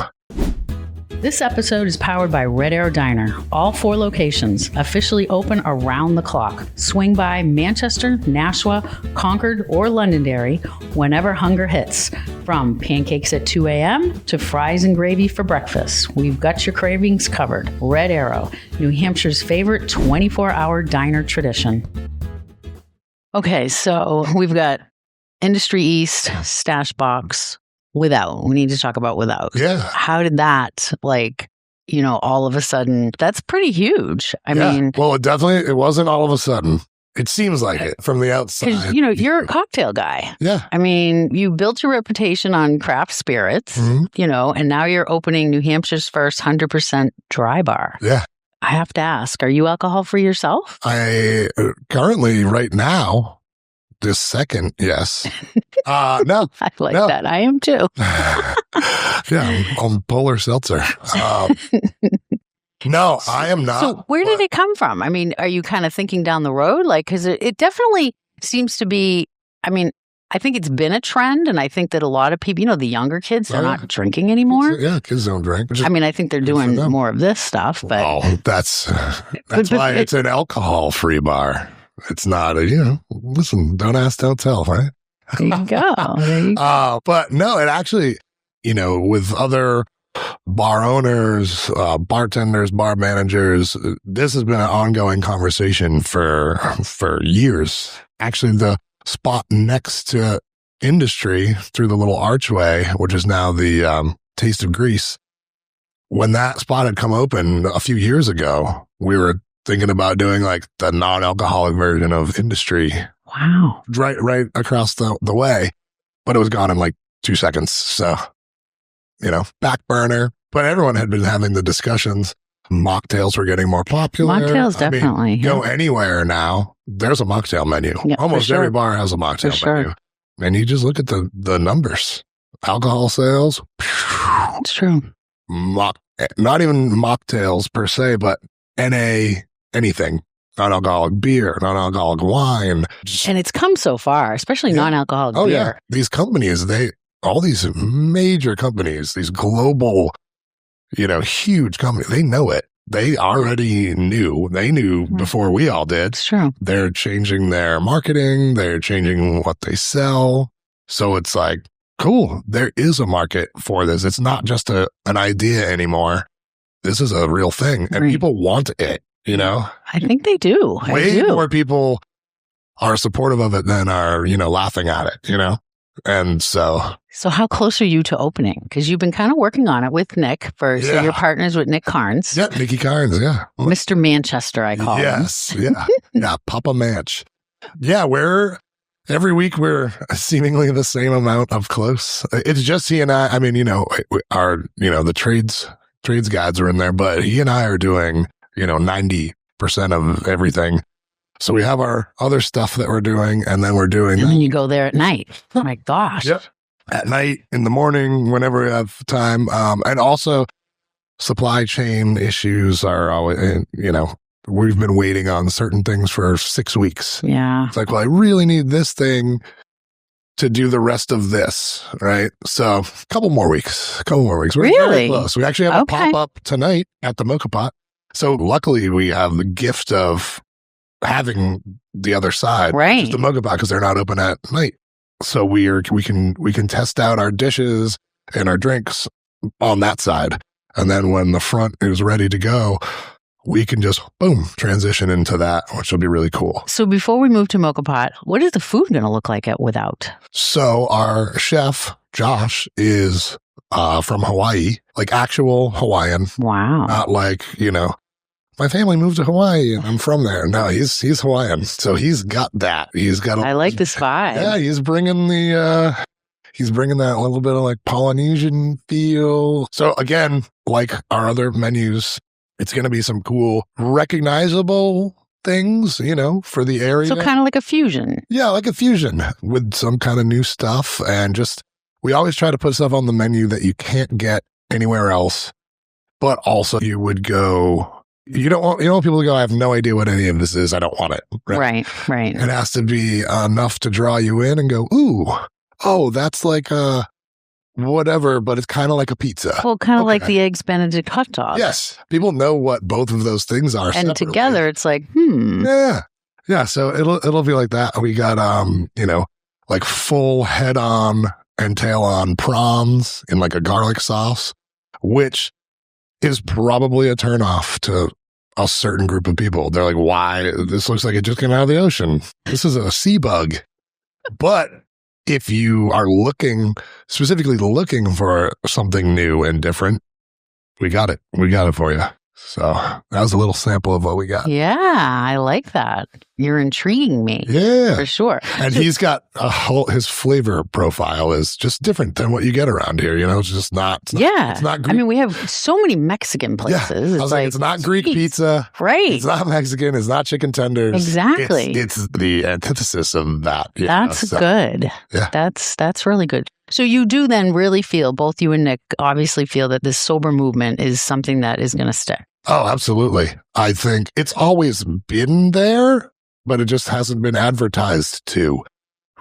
Speaker 1: This episode is powered by Red Arrow Diner. All 4 locations, officially open around the clock. Swing by Manchester, Nashua, Concord, or Londonderry whenever hunger hits. From pancakes at 2 a.m. to fries and gravy for breakfast, we've got your cravings covered. Red Arrow, New Hampshire's favorite 24-hour diner tradition. Okay, so we've got Industry East, Stashbox, Without. We need to talk about Without.
Speaker 2: Yeah.
Speaker 1: How did that, all of a sudden, that's pretty huge. I mean.
Speaker 2: Well, it wasn't all of a sudden. It seems like it from the outside.
Speaker 1: Because, you're a cocktail guy.
Speaker 2: Yeah.
Speaker 1: I mean, you built your reputation on craft spirits, and now you're opening New Hampshire's first 100% dry bar.
Speaker 2: Yeah.
Speaker 1: I have to ask, are you alcohol-free yourself?
Speaker 2: I currently, right now, this second, yes. No.
Speaker 1: I like that. I am too.
Speaker 2: Yeah, on polar seltzer. No, I am not.
Speaker 1: So where did it come from? I mean, are you kind of thinking down the road? Because it definitely seems to be, I think it's been a trend, and I think that a lot of people, the younger kids, they're not drinking anymore.
Speaker 2: Kids don't drink.
Speaker 1: I think they're doing more of this stuff. But
Speaker 2: that's why it's an alcohol-free bar. It's not listen, don't ask, don't tell, right?
Speaker 1: There you go.
Speaker 2: But no, it actually, with other bar owners, bartenders, bar managers, this has been an ongoing conversation for years. Actually, the spot next to Industry through the little archway, which is now the Taste of Greece, when that spot had come open a few years ago, we were thinking about doing like the non-alcoholic version of Industry.
Speaker 1: Wow.
Speaker 2: Right across the way. But it was gone in like 2 seconds. So, back burner. But everyone had been having the discussions. Mocktails were getting more popular.
Speaker 1: Mocktails, definitely.
Speaker 2: Go anywhere now, there's a mocktail menu.
Speaker 1: Yeah,
Speaker 2: almost every bar has a mocktail menu. And you just look at the numbers. Alcohol sales.
Speaker 1: It's true.
Speaker 2: Not even mocktails per se, but anything. Non-alcoholic beer, non-alcoholic wine.
Speaker 1: And it's come so far, especially non-alcoholic beer.
Speaker 2: Yeah. These companies, all these major companies, these global, huge companies, they know it. They already knew. They knew before we all did.
Speaker 1: It's true.
Speaker 2: They're changing their marketing. They're changing what they sell. So it's like, cool, there is a market for this. It's not just an idea anymore. This is a real thing. And people want it.
Speaker 1: I think they do.
Speaker 2: Way more people are supportive of it than are, laughing at it, And so
Speaker 1: how close are you to opening? Because you've been kind of working on it with Nick so you're partners with Nick Carnes.
Speaker 2: Yeah, Nicky Carnes, yeah.
Speaker 1: Mr. Manchester, I call him.
Speaker 2: Yes, yeah. Yeah, Papa Manch. Yeah, every week we're seemingly the same amount of close. It's just he and I. I mean, the trades guides are in there, but he and I are doing, 90% of everything. So we have our other stuff that we're doing, and then we're doing.
Speaker 1: And then you go there at night. Oh my gosh.
Speaker 2: Yep. At night, in the morning, whenever we have time. And also supply chain issues are always, we've been waiting on certain things for 6 weeks.
Speaker 1: Yeah.
Speaker 2: It's like, well, I really need this thing to do the rest of this, right? So a couple more weeks. We're
Speaker 1: really
Speaker 2: very close. We actually have a pop-up tonight at the Moka Pot. So luckily we have the gift of having the other side,
Speaker 1: right?
Speaker 2: Which is the Moka Pot, because they're not open at night. So we can test out our dishes and our drinks on that side. And then when the front is ready to go, we can just, boom, transition into that, which will be really cool.
Speaker 1: So before we move to Moka Pot, what is the food going to look like without?
Speaker 2: So our chef, Josh, is from Hawaii, like actual Hawaiian.
Speaker 1: Wow.
Speaker 2: Not like, my family moved to Hawaii and I'm from there. No, he's Hawaiian. So he's got that. I
Speaker 1: like this vibe.
Speaker 2: Yeah, he's bringing that little bit of like Polynesian feel. So again, like our other menus, it's going to be some cool, recognizable things, for the area.
Speaker 1: So kind of like a fusion.
Speaker 2: Yeah, like a fusion with some kind of new stuff. And we always try to put stuff on the menu that you can't get anywhere else, but also you would go, you don't want people to go, I have no idea what any of this is. I don't want it.
Speaker 1: Right.
Speaker 2: It has to be enough to draw you in and go, ooh, oh, that's like a whatever, but it's kind of like a pizza.
Speaker 1: Well, kind of like the eggs Benedict hot dog.
Speaker 2: Yes. People know what both of those things are.
Speaker 1: And
Speaker 2: separately.
Speaker 1: Together it's like,
Speaker 2: Yeah. Yeah. So it'll be like that. We got, like full head on and tail on prawns in like a garlic sauce, which is probably a turnoff to a certain group of people. They're like, why? This looks like it just came out of the ocean. This is a sea bug. But if you are specifically looking for something new and different, we got it. We got it for you. So that was a little sample of what we got.
Speaker 1: Yeah, I like that. You're intriguing me.
Speaker 2: Yeah.
Speaker 1: For sure.
Speaker 2: And he's got his flavor profile is just different than what you get around here. It's just not. It's not Greek.
Speaker 1: I mean, we have so many Mexican places.
Speaker 2: Yeah. It's not Greek pizza.
Speaker 1: Right.
Speaker 2: It's not Mexican. It's not chicken tenders.
Speaker 1: Exactly.
Speaker 2: It's the antithesis of that.
Speaker 1: That's good.
Speaker 2: Yeah.
Speaker 1: That's really good. So you do then really feel, both you and Nick obviously feel, that this sober movement is something that is going to stick.
Speaker 2: Oh, absolutely. I think it's always been there, but it just hasn't been advertised to,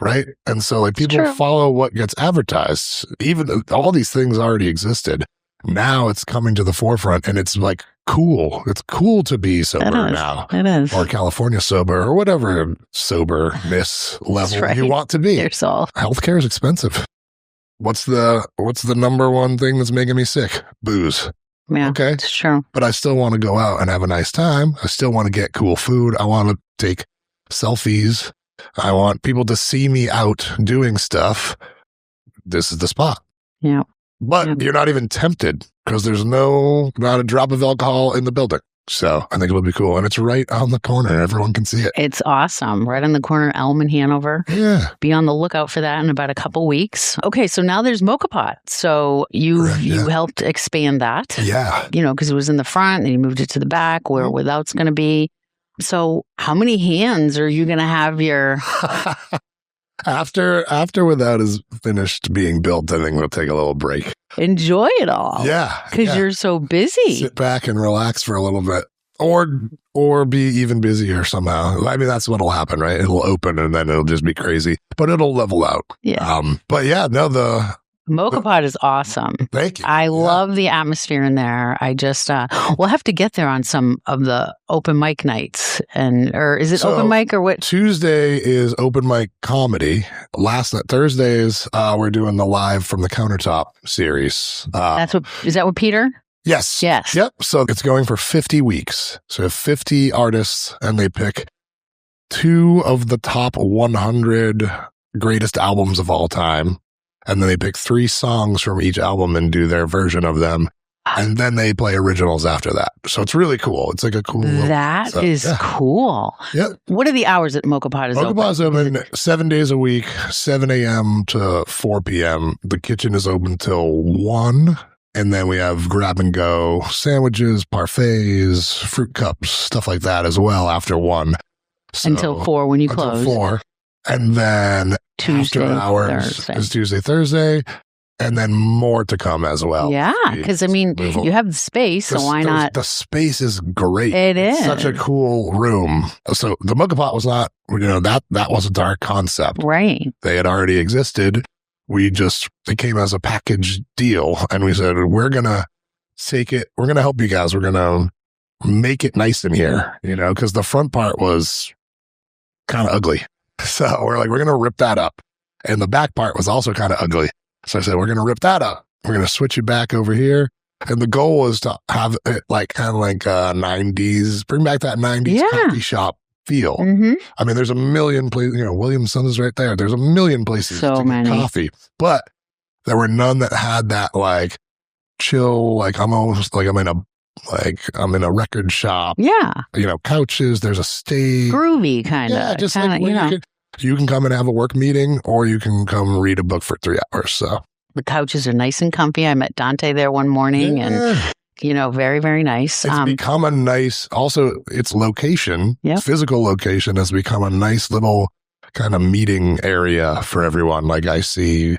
Speaker 2: right? And so like people follow what gets advertised. Even all these things already existed. Now it's coming to the forefront and it's like cool. It's cool to be sober now.
Speaker 1: It is.
Speaker 2: Or California sober or whatever soberness level you want to be. Healthcare is expensive. What's the number one thing that's making me sick? Booze.
Speaker 1: Yeah,
Speaker 2: okay.
Speaker 1: It's true.
Speaker 2: But I still want to go out and have a nice time. I still want to get cool food. I want to take selfies. I want people to see me out doing stuff. This is the spot.
Speaker 1: Yeah.
Speaker 2: But you're not even tempted because there's not a drop of alcohol in the building. So I think it'll be cool. And it's right on the corner. Everyone can see it.
Speaker 1: It's awesome. Right on the corner, Elm and Hanover.
Speaker 2: Yeah.
Speaker 1: Be on the lookout for that in about a couple weeks. Okay, so now there's Moka Pot. So you helped expand that.
Speaker 2: Yeah.
Speaker 1: Because it was in the front and you moved it to the back where Without's going to be. So how many hands are you going to have your...
Speaker 2: After Without is finished being built, I think we'll take a little break.
Speaker 1: Enjoy it all.
Speaker 2: Yeah.
Speaker 1: Because you're so busy.
Speaker 2: Sit back and relax for a little bit. Or be even busier somehow. I mean, that's what'll happen, right? It'll open and then it'll just be crazy. But it'll level out.
Speaker 1: Yeah.
Speaker 2: But yeah, no, the
Speaker 1: Moka Pot is awesome.
Speaker 2: Thank you.
Speaker 1: I love the atmosphere in there. I just, we'll have to get there on some of the open mic nights. Or is it open mic or what?
Speaker 2: Tuesday is open mic comedy. Thursdays, we're doing the Live from the Countertop series.
Speaker 1: Is that what Peter?
Speaker 2: Yes.
Speaker 1: Yes.
Speaker 2: Yep. So it's going for 50 weeks. So 50 artists and they pick 2 of the top 100 greatest albums of all time. And then they pick 3 songs from each album and do their version of them. And then they play originals after that. So it's really cool. It's like a cool.
Speaker 1: That is cool.
Speaker 2: Yep.
Speaker 1: What are the hours that Moka Pot is open?
Speaker 2: Moka Pot is open 7 days a week, 7 a.m. to 4 p.m. The kitchen is open till 1. And then we have grab and go sandwiches, parfaits, fruit cups, stuff like that as well after 1. So,
Speaker 1: until 4 when you close.
Speaker 2: Until 4. And then
Speaker 1: Tuesday,
Speaker 2: after hours
Speaker 1: Thursday.
Speaker 2: is Tuesday, Thursday. And then more to come as well.
Speaker 1: Yeah, because I mean, you have the space, so why not?
Speaker 2: The space is great.
Speaker 1: It's
Speaker 2: such a cool room. So the Moka Pot was not, that wasn't our concept.
Speaker 1: Right.
Speaker 2: They had already existed. It came as a package deal, and we said, we're going to take it, we're going to help you guys. We're going to make it nice in here, because the front part was kind of ugly. So we're like, we're going to rip that up. And the back part was also kind of ugly. So I said, we're going to rip that up. We're going to switch it back over here. And the goal was to have it kind of like 90s, bring back that 90s coffee shop feel.
Speaker 1: Mm-hmm.
Speaker 2: I mean, there's a million places, Williamson's is right there. There's a million places to get coffee. But there were none that had that chill, I'm almost I'm in a record shop.
Speaker 1: Yeah.
Speaker 2: Couches, there's a stage.
Speaker 1: Groovy kind of.
Speaker 2: Yeah, just you can come and have a work meeting, or you can come read a book for 3 hours. So
Speaker 1: the couches are nice and comfy. I met Dante there one morning, and very, very nice.
Speaker 2: It's become a nice. Also, its location, physical location, has become a nice little kind of meeting area for everyone. I see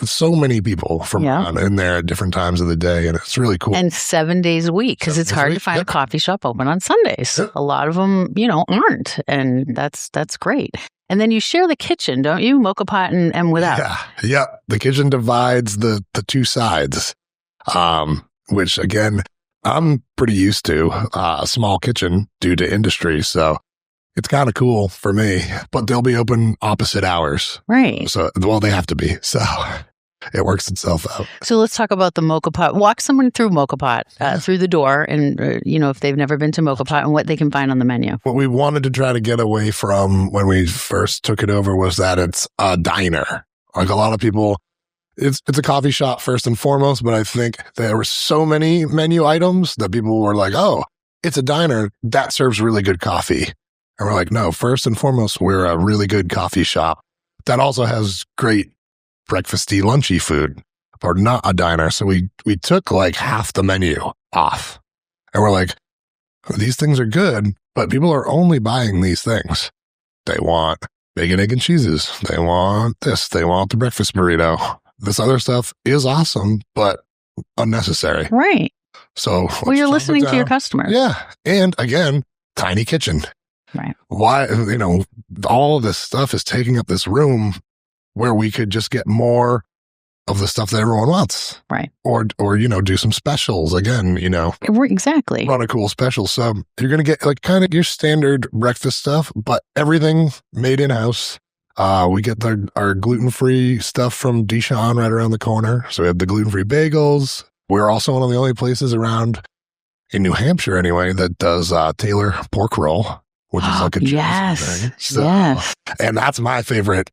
Speaker 2: so many people from in there at different times of the day, and it's really cool.
Speaker 1: And 7 days a week, because it's hard to find a coffee shop open on Sundays. Yep. A lot of them, aren't, and that's great. And then you share the kitchen, don't you? Moka Pot and without.
Speaker 2: Yeah. The kitchen divides the 2 sides, which again, I'm pretty used to a small kitchen due to industry, so it's kind of cool for me, but they'll be open opposite hours.
Speaker 1: Right.
Speaker 2: So, they have to be. So it works itself out.
Speaker 1: So let's talk about the Moka Pot. Walk someone through Moka Pot, through the door, and, if they've never been to Moka Pot, and what they can find on the menu.
Speaker 2: What we wanted to try to get away from when we first took it over was that it's a diner. A lot of people, it's a coffee shop first and foremost, but I think there were so many menu items that people were like, oh, it's a diner that serves really good coffee. And we're like, no, first and foremost, we're a really good coffee shop that also has great breakfasty, lunchy food, or not a diner. So we took half the menu off. And we're like, these things are good, but people are only buying these things. They want bacon, egg, and cheeses. They want this. They want the breakfast burrito. This other stuff is awesome, but unnecessary.
Speaker 1: Right.
Speaker 2: So
Speaker 1: you're listening to your customers.
Speaker 2: Yeah. And again, tiny kitchen.
Speaker 1: Right.
Speaker 2: Why, all of this stuff is taking up this room where we could just get more of the stuff that everyone wants.
Speaker 1: Right.
Speaker 2: Or do some specials again,
Speaker 1: Exactly.
Speaker 2: Run a cool special. So you're going to get kind of your standard breakfast stuff, but everything made in-house. We get our gluten-free stuff from Dijon right around the corner. So we have the gluten-free bagels. We're also one of the only places around in New Hampshire anyway that does Taylor pork roll, which is a cheese thing. So,
Speaker 1: yes.
Speaker 2: And that's my favorite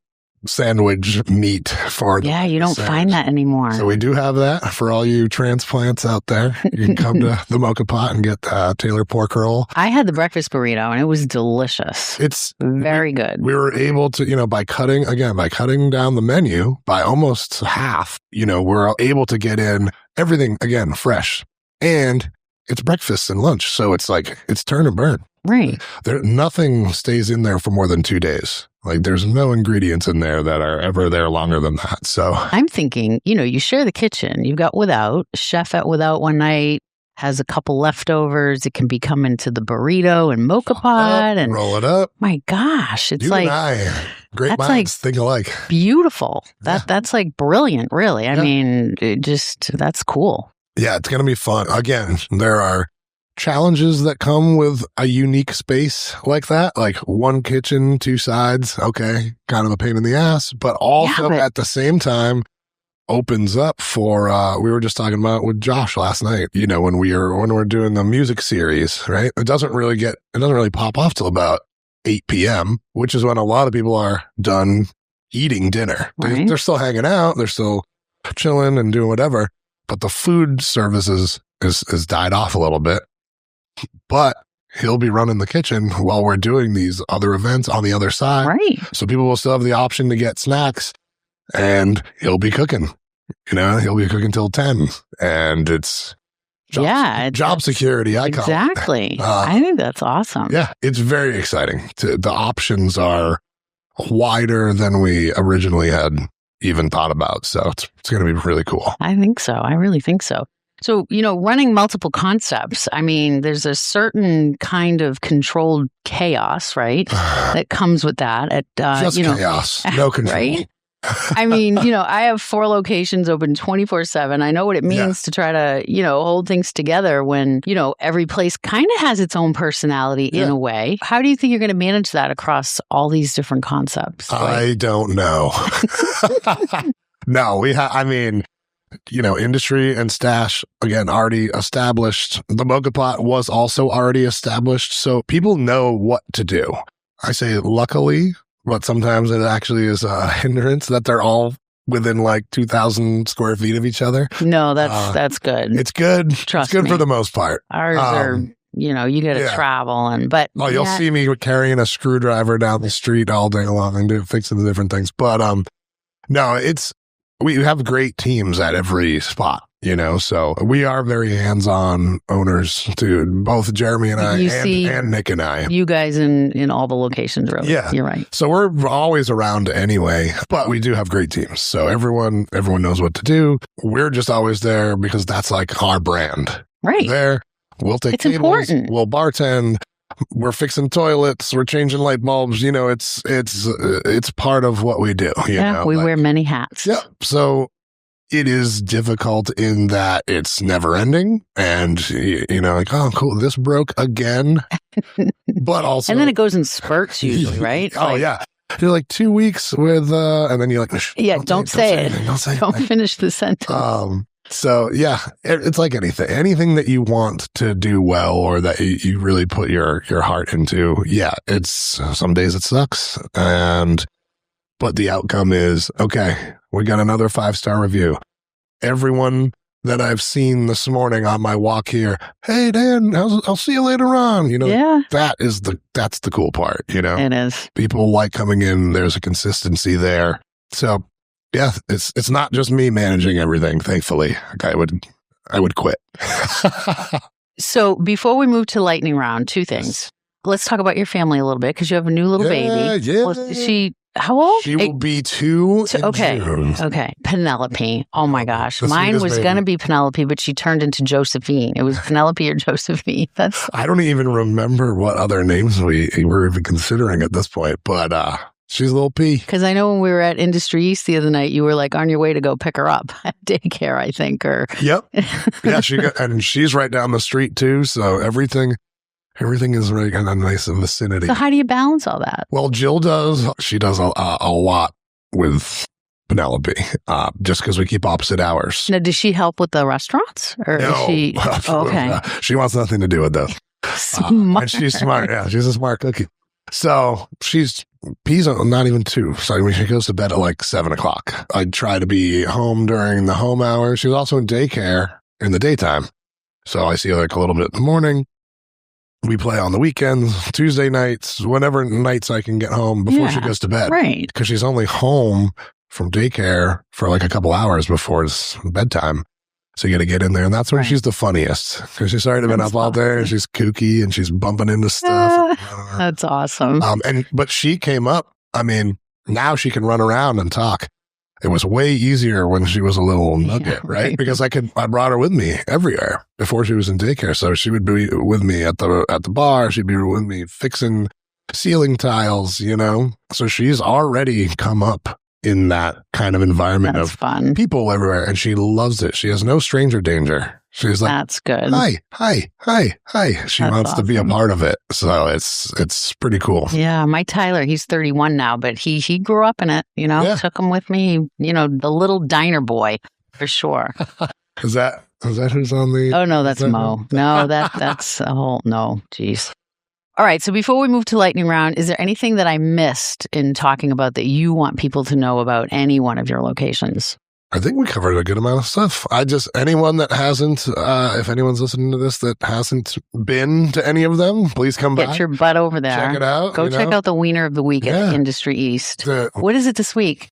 Speaker 2: sandwich meat for
Speaker 1: you don't find that anymore.
Speaker 2: So we do have that for all you transplants out there. You can come to the Moka Pot and get Taylor pork roll.
Speaker 1: I had the breakfast burrito and it was delicious.
Speaker 2: It's
Speaker 1: very good.
Speaker 2: We were able to, by cutting down the menu by almost half, we're able to get in everything again fresh, and it's breakfast and lunch. So it's it's turn and burn.
Speaker 1: Right.
Speaker 2: Nothing stays in there for more than 2 days. There's no ingredients in there that are ever there longer than that. So
Speaker 1: I'm thinking, you share the kitchen. You've got Without. Chef at Without one night has a couple leftovers. It can be coming to the burrito and Moka Pot and
Speaker 2: roll it up.
Speaker 1: My gosh, it's
Speaker 2: you and I, great minds think alike.
Speaker 1: Beautiful. That's brilliant. Really. I mean, that's cool.
Speaker 2: Yeah, it's going to be fun. Again, there are challenges that come with a unique space like that, one kitchen, 2 sides. Okay, kind of a pain in the ass, but also at the same time opens up for. We were just talking about with Josh last night. When we're doing the music series, right? It doesn't really pop off till about 8 p.m., which is when a lot of people are done eating dinner.
Speaker 1: Right.
Speaker 2: They're still hanging out. They're still chilling and doing whatever. But the food services is died off a little bit. But he'll be running the kitchen while we're doing these other events on the other side.
Speaker 1: Right.
Speaker 2: So people will still have the option to get snacks, and he'll be cooking. He'll be cooking till 10, and it's job security. I call it.
Speaker 1: Exactly. I think that's awesome.
Speaker 2: Yeah, it's very exciting. The options are wider than we originally had even thought about. So it's going to be really cool.
Speaker 1: I think so. I really think so. So, running multiple concepts, I mean, there's a certain kind of controlled chaos, right? That comes with that.
Speaker 2: Just chaos, no control.
Speaker 1: Right? I mean, I have 4 locations open 24/7. I know what it means to try to, hold things together when, every place kind of has its own personality in a way. How do you think you're going to manage that across all these different concepts?
Speaker 2: I don't know. No, industry and stash, again, already established. The Moka Pot was also already established. So people know what to do. I say luckily, but sometimes it actually is a hindrance that they're all within like 2,000 square feet of each other.
Speaker 1: No, that's good.
Speaker 2: It's good.
Speaker 1: Trust
Speaker 2: it's good
Speaker 1: me.
Speaker 2: for the most part.
Speaker 1: Ours are, you got to travel
Speaker 2: you'll see me carrying a screwdriver down the street all day long and fixing the different things. But no, we have great teams at every spot. So we are very hands-on owners too. Both Jeremy and I, and Nick and I.
Speaker 1: You guys in all the locations, really.
Speaker 2: Yeah,
Speaker 1: you're right.
Speaker 2: So we're always around anyway, but we do have great teams. So everyone knows what to do. We're just always there because that's like our brand.
Speaker 1: Right.
Speaker 2: There, we'll take tables.
Speaker 1: Important.
Speaker 2: We'll bartend. We're fixing toilets. We're changing light bulbs. It's part of what we do.
Speaker 1: We wear many hats.
Speaker 2: Yeah. So it is difficult in that it's never ending, and like, oh, cool, this broke again. But also,
Speaker 1: and then it goes in spurts usually, right?
Speaker 2: Yeah. You're like 2 weeks with, and then you're like,
Speaker 1: don't say it. Don't finish the sentence.
Speaker 2: So yeah, it's like anything that you want to do well or that you really put your heart into. Yeah, it's some days it sucks, but the outcome is, okay, we got another 5-star review. Everyone that I've seen this morning on my walk here, hey Dan, I'll see you later on. That's the cool part.
Speaker 1: It is.
Speaker 2: People like coming in. There's a consistency there. So yeah, it's not just me managing everything. Thankfully, I would quit.
Speaker 1: So before we move to lightning round, 2 things. Let's talk about your family a little bit because you have a new little baby.
Speaker 2: Yeah.
Speaker 1: How old?
Speaker 2: She will be 2 in June.
Speaker 1: Okay. Penelope. Oh my gosh.
Speaker 2: The
Speaker 1: Mine was
Speaker 2: baby.
Speaker 1: going to be Penelope, but she turned into Josephine. It was Penelope or Josephine.
Speaker 2: I don't even remember what other names we were even considering at this point, but she's a little P.
Speaker 1: Because I know when we were at Industry East the other night, you were like on your way to go pick her up at daycare, I think.
Speaker 2: Yep. Yeah, and she's right down the street too. So everything is right in a nice vicinity.
Speaker 1: So how do you balance all that?
Speaker 2: Well, Jill does. She does a lot with Penelope, just because we keep opposite hours.
Speaker 1: Now, does she help with the restaurants? Or
Speaker 2: no.
Speaker 1: Is she... Okay.
Speaker 2: She wants nothing to do with this.
Speaker 1: Smart.
Speaker 2: And she's smart. Yeah, she's a smart cookie. So P's not even 2. So she goes to bed at like 7:00. I try to be home during the home hours. She's also in daycare in the daytime. So I see her like a little bit in the morning. We play on the weekends, Tuesday nights, whenever nights I can get home before she goes to bed.
Speaker 1: Right.
Speaker 2: Because she's only home from daycare for like a couple hours before it's bedtime. So you got to get in there. And that's when she's the funniest. Because she's already been up all day and she's kooky and she's bumping into stuff.
Speaker 1: That's awesome.
Speaker 2: But she came up. I mean, now she can run around and talk. It was way easier when she was a little nugget, right? Because I brought her with me everywhere before she was in daycare. So she would be with me at the bar. She'd be with me fixing ceiling tiles, So she's already come up in that kind of environment of
Speaker 1: fun
Speaker 2: people everywhere. And she loves it. She has no stranger danger. She's like,
Speaker 1: that's good.
Speaker 2: Hi. She wants to be a part of it. So it's pretty cool.
Speaker 1: Yeah. My Tyler, he's 31 now, but he grew up in it, took him with me, the little diner boy for sure.
Speaker 2: Is that who's on the?
Speaker 1: Oh no, that's Mo. No, that's a whole, no, geez. All right. So before we move to lightning round, is there anything that I missed in talking about that you want people to know about any one of your locations?
Speaker 2: I think we covered a good amount of stuff. Anyone that hasn't, if anyone's listening to this that hasn't been to any of them, please come back.
Speaker 1: Get your butt over there.
Speaker 2: Check it out.
Speaker 1: Go check out the wiener of the week at Industry East. What is it this week?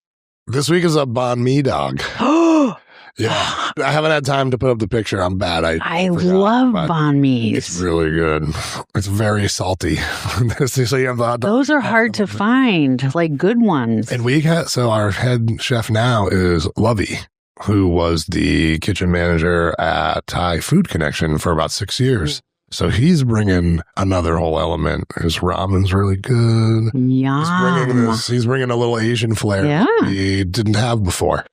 Speaker 2: This week is a Banh Mi dog. Yeah. I haven't had time to put up the picture. I'm bad.
Speaker 1: I love Banh Mi.
Speaker 2: It's really good. It's very salty. So you have the hot dog.
Speaker 1: Those are hard to find, like good ones.
Speaker 2: And so our head chef now is Lovey, who was the kitchen manager at Thai Food Connection for about 6 years. So he's bringing another whole element. His ramen's really good.
Speaker 1: Yum.
Speaker 2: He's bringing a little Asian flair he didn't have before.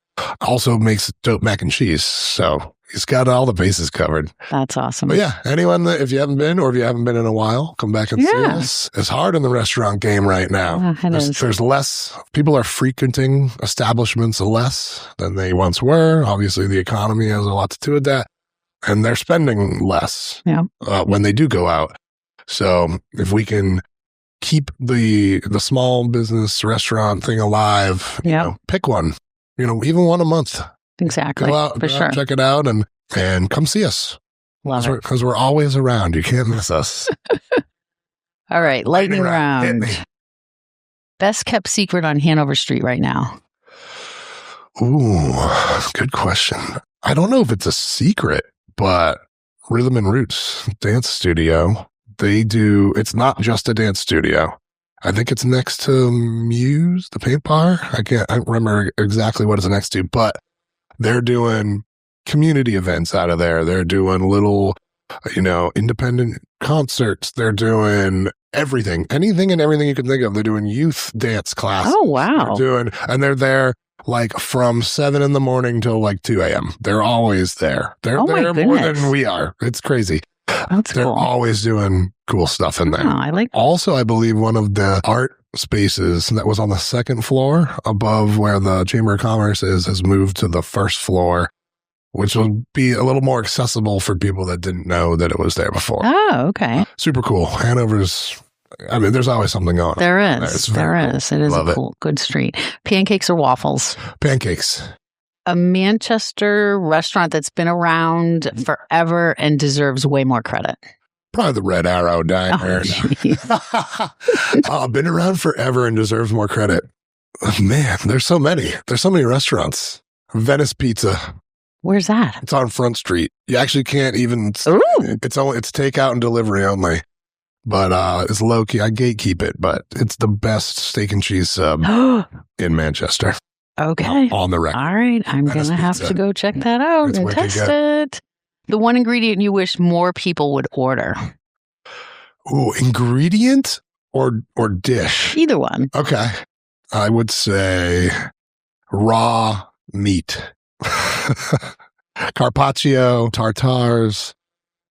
Speaker 2: Also makes dope mac and cheese. So he's got all the bases covered.
Speaker 1: That's awesome.
Speaker 2: But yeah, anyone that, if you haven't been or if you haven't been in a while, come back and see us. It's hard in the restaurant game right now. There's less, people are frequenting establishments less than they once were. Obviously, the economy has a lot to do with that. And they're spending less when they do go out. So if we can keep the small business restaurant thing alive, pick one. Even one a month.
Speaker 1: Exactly.
Speaker 2: Go out, check it out, and come see us.
Speaker 1: Love it.
Speaker 2: Because we're always around. You can't miss us.
Speaker 1: All right, lightning round. Best kept secret on Hanover Street right now?
Speaker 2: Ooh, good question. I don't know if it's a secret, but Rhythm and Roots Dance Studio, it's not just a dance studio. I think it's next to Muse, the paint bar. I don't remember exactly what it's next to, but they're doing community events out of there. They're doing little, independent concerts. They're doing anything and everything you can think of. They're doing youth dance classes.
Speaker 1: Oh, wow.
Speaker 2: And they're there like from 7 in the morning till like 2 a.m. They're always there. They're there more than we are. It's crazy. They're always doing cool stuff in there.
Speaker 1: Oh, I like that.
Speaker 2: Also, I believe one of the art spaces that was on the second floor above where the Chamber of Commerce has moved to the first floor, which will be a little more accessible for people that didn't know that it was there before.
Speaker 1: Oh, okay.
Speaker 2: Super cool. Hanover's, there's always something going on.
Speaker 1: There is. It is a cool, good street. Pancakes or waffles?
Speaker 2: Pancakes.
Speaker 1: A Manchester restaurant that's been around forever and deserves way more credit.
Speaker 2: Probably the Red Arrow Diner. Been around forever and deserves more credit. Man, there's so many. There's so many restaurants. Venice Pizza.
Speaker 1: Where's that?
Speaker 2: It's on Front Street. You actually can't even.
Speaker 1: Ooh.
Speaker 2: It's takeout and delivery only. But it's low key. I gatekeep it, but it's the best steak and cheese sub in Manchester.
Speaker 1: Okay.
Speaker 2: On the record.
Speaker 1: All right. I'm going to have to go check that out and test it. The one ingredient you wish more people would order.
Speaker 2: Ooh, ingredient or dish?
Speaker 1: Either one.
Speaker 2: Okay. I would say raw meat. Carpaccio, tartars,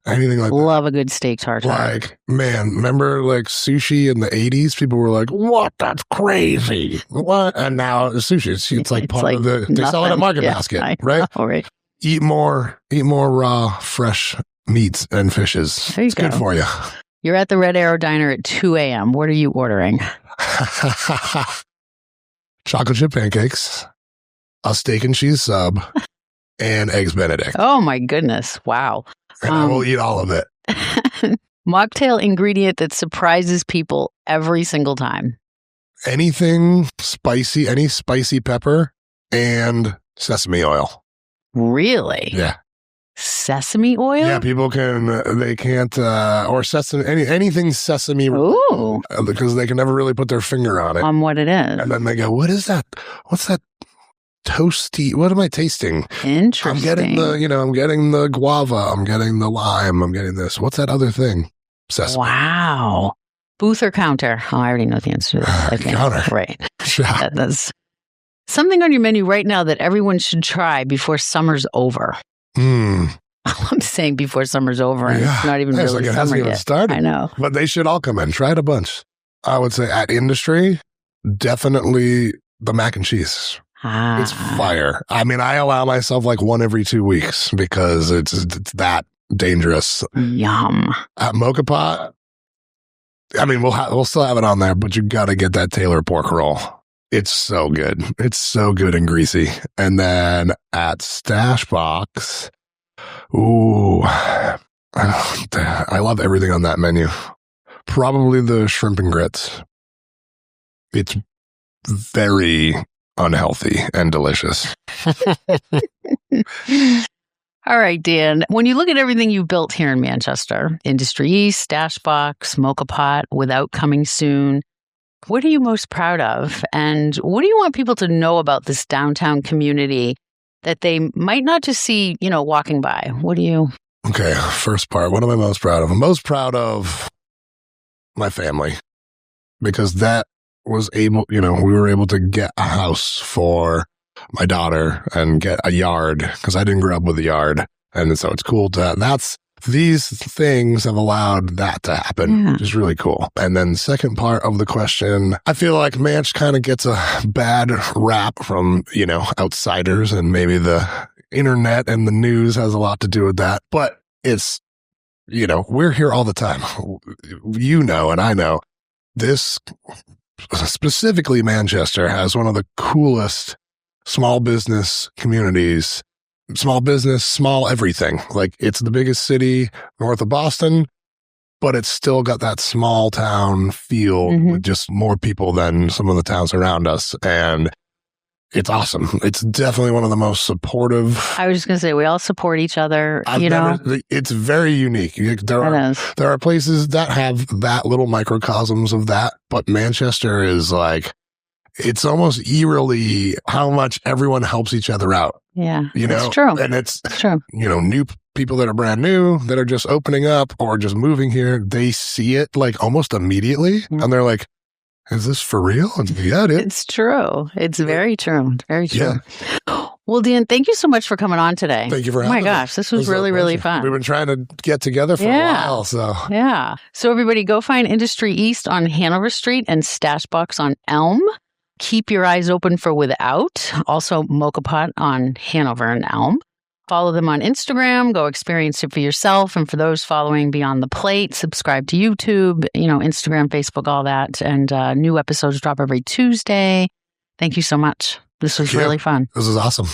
Speaker 2: anything like that.
Speaker 1: Love a good steak tartare.
Speaker 2: Like, man, remember like sushi in the 80s? People were like, what? That's crazy. What? And now sushi, it's like part of they sell it at Market Basket, right?
Speaker 1: All right.
Speaker 2: Eat more raw, fresh meats and fishes.
Speaker 1: There you
Speaker 2: it's
Speaker 1: go.
Speaker 2: Good for you.
Speaker 1: You're at the Red Arrow Diner at 2 a.m. What are you ordering?
Speaker 2: Chocolate chip pancakes, a steak and cheese sub, and eggs Benedict.
Speaker 1: Oh my goodness. Wow.
Speaker 2: And I will eat all of it.
Speaker 1: Mocktail ingredient that surprises people every single time.
Speaker 2: Anything spicy, any spicy pepper and sesame oil.
Speaker 1: Really?
Speaker 2: Yeah.
Speaker 1: Sesame oil?
Speaker 2: Yeah, people can't, or sesame, anything sesame.
Speaker 1: Ooh.
Speaker 2: Because they can never really put their finger on it.
Speaker 1: On what it is.
Speaker 2: And then they go, what is that? What's that toasty? What am I tasting?
Speaker 1: Interesting.
Speaker 2: I'm getting the guava. I'm getting the lime. I'm getting this. What's that other thing? Sesame.
Speaker 1: Wow. Booth or counter? Oh, I already know the answer to this. Okay.
Speaker 2: Counter.
Speaker 1: Right. That's something on your menu right now that everyone should try before summer's over. I'm saying before summer's over, and it's not even really
Speaker 2: it
Speaker 1: summer
Speaker 2: hasn't even
Speaker 1: yet.
Speaker 2: started.
Speaker 1: I know.
Speaker 2: But they should all come in. Try it a bunch. I would say at Industry, definitely the mac and cheese. It's fire. I mean, I allow myself like one every 2 weeks because it's that dangerous.
Speaker 1: Yum.
Speaker 2: At Moka Pot, I mean, we'll still have it on there, but you got to get that Taylor pork roll. It's so good. It's so good and greasy. And then at Stashbox, ooh, I love everything on that menu. Probably the shrimp and grits. It's very unhealthy and delicious.
Speaker 1: All right, Dan. When you look at everything you built here in Manchester, Industry East, Stashbox, Moka Pot, Without Coming Soon, what are you most proud of? And what do you want people to know about this downtown community that they might not just see, walking by? What do you...
Speaker 2: Okay, first part. What am I most proud of? I'm most proud of my family, because that was able, we were able to get a house for my daughter and get a yard, because I didn't grow up with a yard. And so it's cool these things have allowed that to happen, which is really cool. And then second part of the question, I feel like Manch kind of gets a bad rap from, outsiders, and maybe the internet and the news has a lot to do with that. But it's, we're here all the time. And I know this, specifically Manchester, has one of the coolest small business communities. Small business, small everything. Like, it's the biggest city north of Boston, but it's still got that small town feel with just more people than some of the towns around us. And it's awesome. It's definitely one of the most supportive. I was just going to say, we all support each other, It's very unique. There are places that have that little microcosms of that, but Manchester is like, it's almost eerily how much everyone helps each other out.
Speaker 1: Yeah, it's true.
Speaker 2: And it's true. New people that are brand new, that are just opening up or just moving here, they see it like almost immediately. Yeah. And they're like, is this for real? And yeah, it is.
Speaker 1: It's true. It's very true. Very true. Yeah. Well, Dan, thank you so much for coming on today.
Speaker 2: Thank you for having me.
Speaker 1: Oh my gosh, this was really, really fun.
Speaker 2: We've been trying to get together for a while.
Speaker 1: So everybody go find Industry East on Hanover Street and Stashbox on Elm. Keep your eyes open for Without, also Moka Pot on Hanover and Elm. Follow them on Instagram. Go experience it for yourself. And for those following Beyond the Plate, subscribe to YouTube, Instagram, Facebook, all that. And new episodes drop every Tuesday. Thank you so much. This was really fun.
Speaker 2: This was awesome.